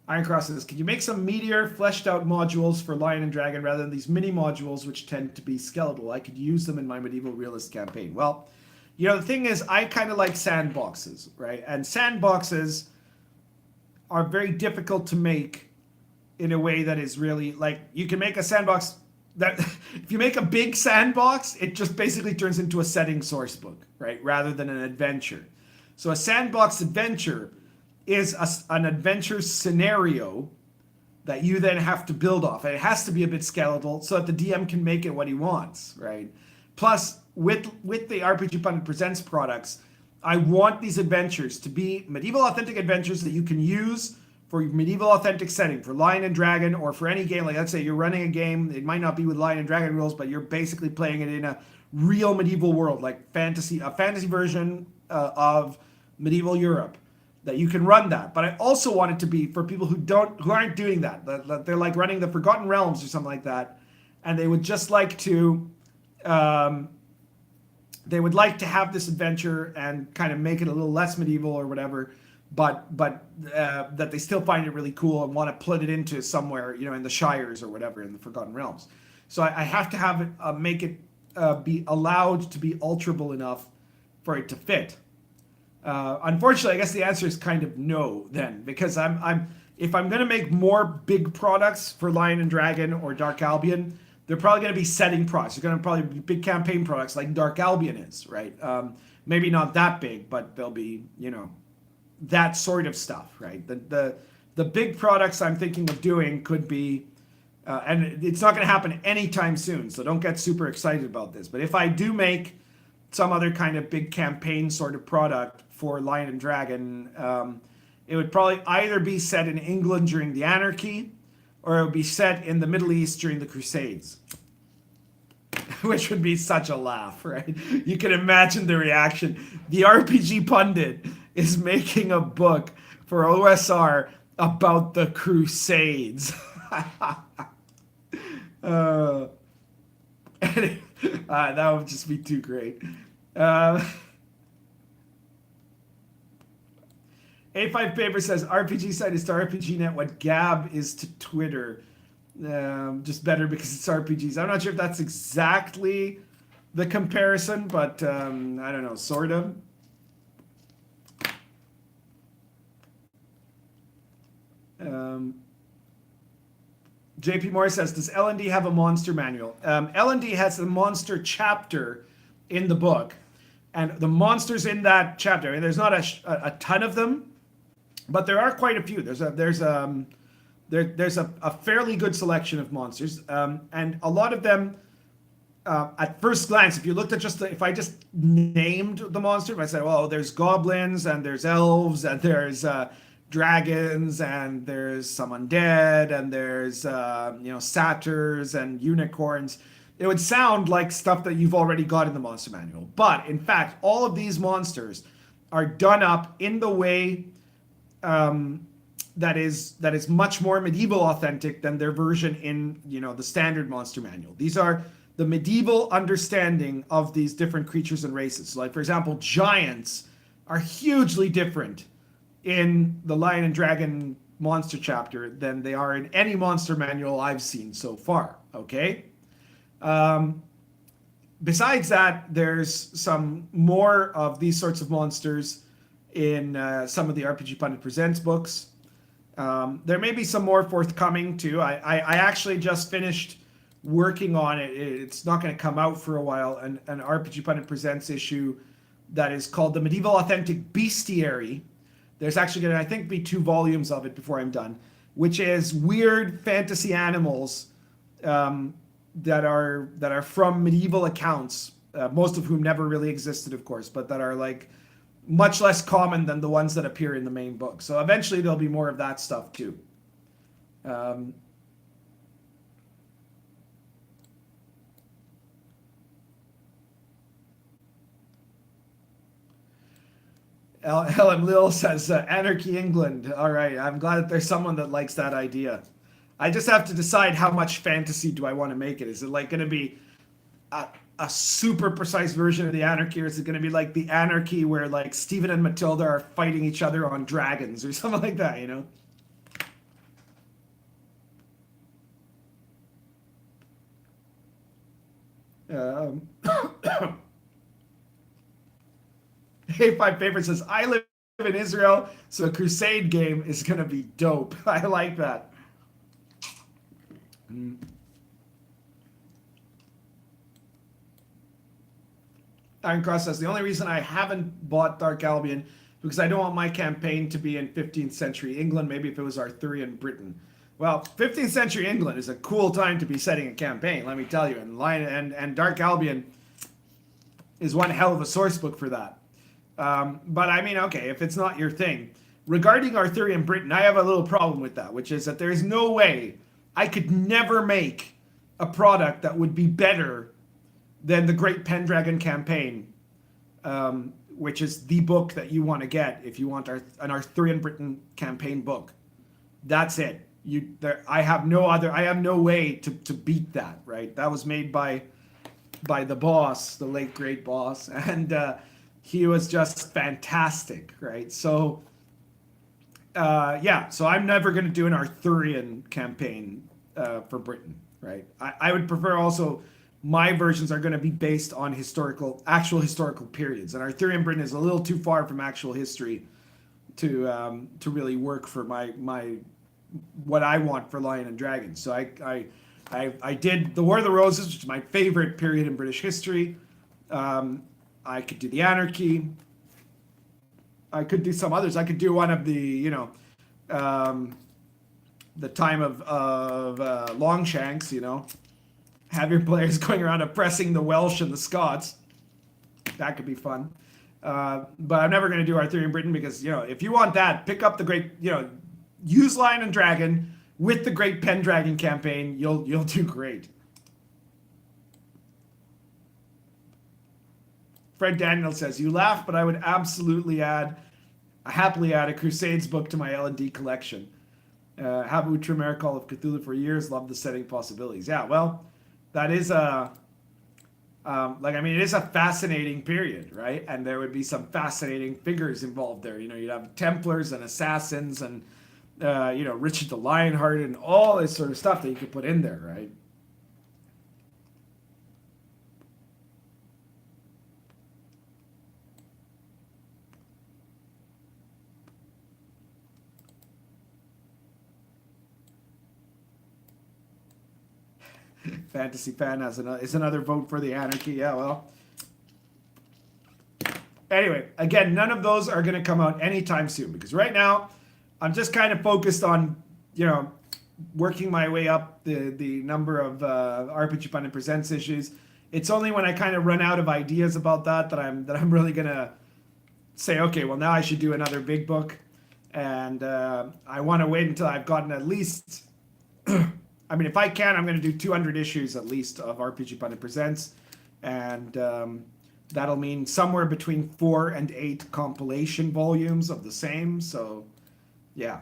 Ironcross says, can you make some meatier, fleshed out modules for Lion and Dragon rather than these mini modules which tend to be skeletal? I could use them in my medieval realist campaign. Well, the thing is, I kind of like sandboxes, right? And sandboxes are very difficult to make in a way that is really, like, you can make a sandbox that, if you make a big sandbox, it just basically turns into a setting source book, right? Rather than an adventure. So a sandbox adventure is an adventure scenario that you then have to build off. And it has to be a bit skeletal so that the DM can make it what he wants, right? Plus, with the RPG Pundit Presents products, I want these adventures to be medieval authentic adventures that you can use for medieval authentic setting, for Lion and Dragon, or for any game. Like, let's say you're running a game, it might not be with Lion and Dragon rules, but you're basically playing it in a real medieval world, like a fantasy version of medieval Europe, that you can run that. But I also want it to be for people who aren't doing that. They're like running the Forgotten Realms or something like that, and they would just like to have this adventure and kind of make it a little less medieval or whatever, but that they still find it really cool and want to put it into somewhere, in the Shires or whatever, in the Forgotten Realms. So I have to have it make it be allowed to be alterable enough for it to fit. Unfortunately, I guess the answer is kind of no then, because if I'm going to make more big products for Lion and Dragon or Dark Albion, they're probably going to be setting products. They're going to probably be big campaign products like Dark Albion is, right? Maybe not that big, but they'll be, that sort of stuff, right? The big products I'm thinking of doing could be, and it's not going to happen anytime soon, so don't get super excited about this. But if I do make some other kind of big campaign sort of product for Lion and Dragon, it would probably either be set in England during the Anarchy, or it would be set in the Middle East during the Crusades. Which would be such a laugh, right? You can imagine the reaction. The RPG Pundit is making a book for OSR about the Crusades. That would just be too great. A5 Paper says RPG site is to RPGNet what Gab is to Twitter. Just better because it's RPGs. I'm not sure if that's exactly the comparison, but I don't know, sort of. JP Moore says, does L&D have a monster manual? L&D has a monster chapter in the book, and the monsters in that chapter, I mean, there's not a ton of them, but there are quite a few. There's a fairly good selection of monsters, and a lot of them, at first glance, if you looked at if I just named the monster, if I said, well, there's goblins, and there's elves, and there's dragons, and there's some undead, and there's satyrs and unicorns, it would sound like stuff that you've already got in the monster manual. But in fact, all of these monsters are done up in the way that is much more medieval authentic than their version in the standard monster manual. These are the medieval understanding of these different creatures and races. So, like, for example, giants are hugely different in the Lion and Dragon monster chapter than they are in any monster manual I've seen so far. Okay. Besides that, there's some more of these sorts of monsters in some of the RPG Pundit Presents books. There may be some more forthcoming too. I actually just finished working on it. It's not going to come out for a while. An RPG Pundit Presents issue that is called The Medieval Authentic Bestiary. There's actually going to, I think, be 2 volumes of it before I'm done, which is weird fantasy animals that are from medieval accounts, most of whom never really existed, of course, but that are like much less common than the ones that appear in the main book. So eventually there'll be more of that stuff too. LM Lil says, Anarchy England. All right, I'm glad that there's someone that likes that idea. I just have to decide how much fantasy do I want to make it. Is it like going to be a super precise version of the Anarchy, or is it going to be like the Anarchy where like Stephen and Matilda are fighting each other on dragons or something like that, you know? Hey5 Favorite says, I live in Israel, so a Crusade game is going to be dope. I like that. Iron Cross says, the only reason I haven't bought Dark Albion because I don't want my campaign to be in 15th century England, maybe if it was Arthurian Britain. Well, 15th century England is a cool time to be setting a campaign, let me tell you. And Dark Albion is one hell of a source book for that. But I mean, okay, if it's not your thing. Regarding Arthurian Britain, I have a little problem with that, which is that there's no way I could never make a product that would be better than the Great Pendragon Campaign, which is the book that you want to get if you want an Arthurian Britain campaign book. That's it. I have no way to beat that, right? That was made by the boss, the late great boss, and he was just fantastic, right? So so I'm never going to do an Arthurian campaign for Britain, right? I would prefer also my versions are going to be based on actual historical periods, and Arthurian Britain is a little too far from actual history to really work for my what I want for Lion and Dragon. So I did the War of the Roses, which is my favorite period in British history. I could do the Anarchy. I could do some others. I could do one of the, the time of Longshanks, have your players going around oppressing the Welsh and the Scots. That could be fun. But I'm never going to do Arthurian Britain because, if you want that, pick up the great, use Lion and Dragon with the Great Pendragon campaign. You'll do great. Fred Daniel says, you laugh, but I would absolutely happily add a Crusades book to my L&D collection. Habu Tremere Call of Cthulhu for years, love the setting possibilities. Yeah, well, that is it is a fascinating period, right? And there would be some fascinating figures involved there. You'd have Templars and Assassins and, Richard the Lionheart and all this sort of stuff that you could put in there, right? Fantasy Fan is another vote for the Anarchy. Yeah, well. Anyway, again, none of those are going to come out anytime soon because right now I'm just kind of focused on, working my way up the number of RPG Pundit Presents issues. It's only when I kind of run out of ideas about that I'm really going to say, okay, well now I should do another big book, and I want to wait until I've gotten at least. I mean, if I can, I'm going to do 200 issues at least of RPG Pundit Presents, and that'll mean somewhere between 4 and 8 compilation volumes of the same. So, yeah,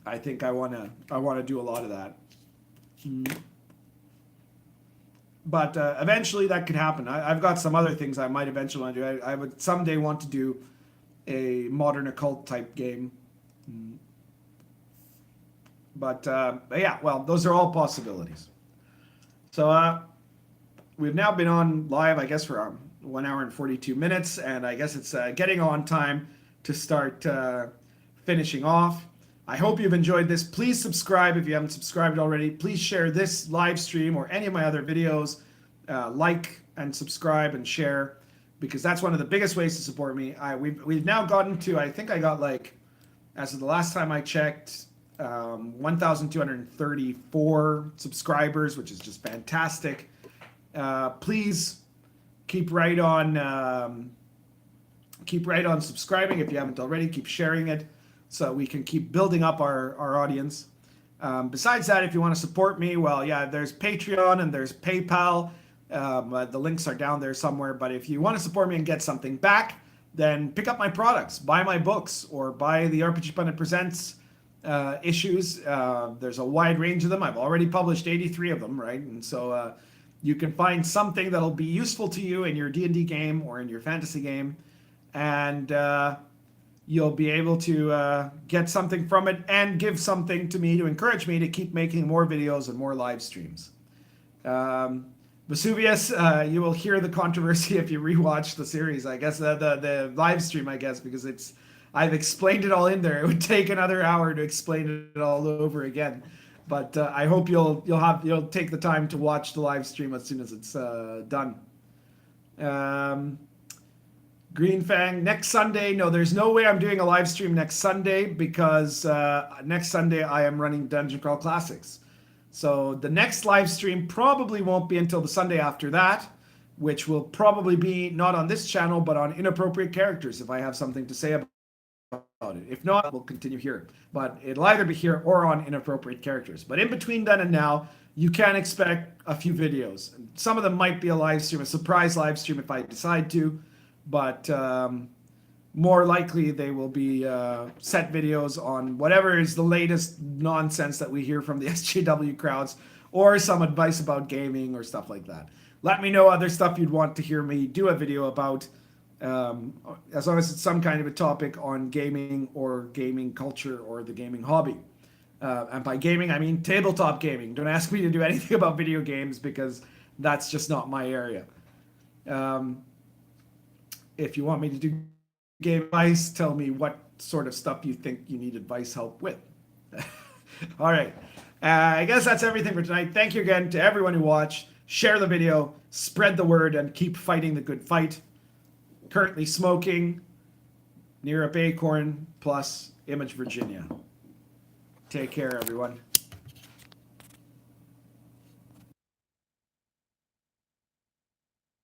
I think I want to do a lot of that. But eventually that could happen. I've got some other things I might eventually want to do. I would someday want to do a modern occult type game. But yeah, well, those are all possibilities. So we've now been on live, I guess, for 1 hour and 42 minutes, and I guess it's getting on time to start finishing off. I hope you've enjoyed this. Please subscribe if you haven't subscribed already. Please share this live stream or any of my other videos. Like and subscribe and share, because that's one of the biggest ways to support me. We've now gotten to, I think I got like, as of the last time I checked, 1,234 subscribers, which is just fantastic. Please keep right on subscribing if you haven't already. Keep sharing it so we can keep building up our audience. Besides that, if you want to support me, well, yeah, there's Patreon and there's PayPal. The links are down there somewhere. But if you want to support me and get something back, then pick up my products, buy my books, or buy the RPG Pundit Presents issues. There's a wide range of them. I've already published 83 of them, right? And so you can find something that'll be useful to you in your D&D game or in your fantasy game, and you'll be able to get something from it and give something to me to encourage me to keep making more videos and more live streams. Vesuvius, you will hear the controversy if you rewatch the series, I guess, the live stream, I guess, because I've explained it all in there. It would take another hour to explain it all over again. But I hope you'll take the time to watch the live stream as soon as it's done. Green Fang, next Sunday. No, there's no way I'm doing a live stream next Sunday, because next Sunday I am running Dungeon Crawl Classics. So the next live stream probably won't be until the Sunday after that, which will probably be not on this channel, but on Inappropriate Characters if I have something to say about it. If not, we'll continue here. But it'll either be here or on Inappropriate Characters. But in between then and now, you can expect a few videos. Some of them might be a live stream, a surprise live stream if I decide to, but more likely they will be set videos on whatever is the latest nonsense that we hear from the SJW crowds, or some advice about gaming or stuff like that. Let me know other stuff you'd want to hear me do a video about, as long as it's some kind of a topic on gaming or gaming culture or the gaming hobby. And by gaming, I mean tabletop gaming. Don't ask me to do anything about video games, because that's just not my area. If you want me to do game advice, tell me what sort of stuff you think you need advice help with. All right. I guess that's everything for tonight. Thank you again to everyone who watched. Share the video, spread the word, and keep fighting the good fight. Currently smoking near a Acorn plus Image, Virginia. Take care, everyone.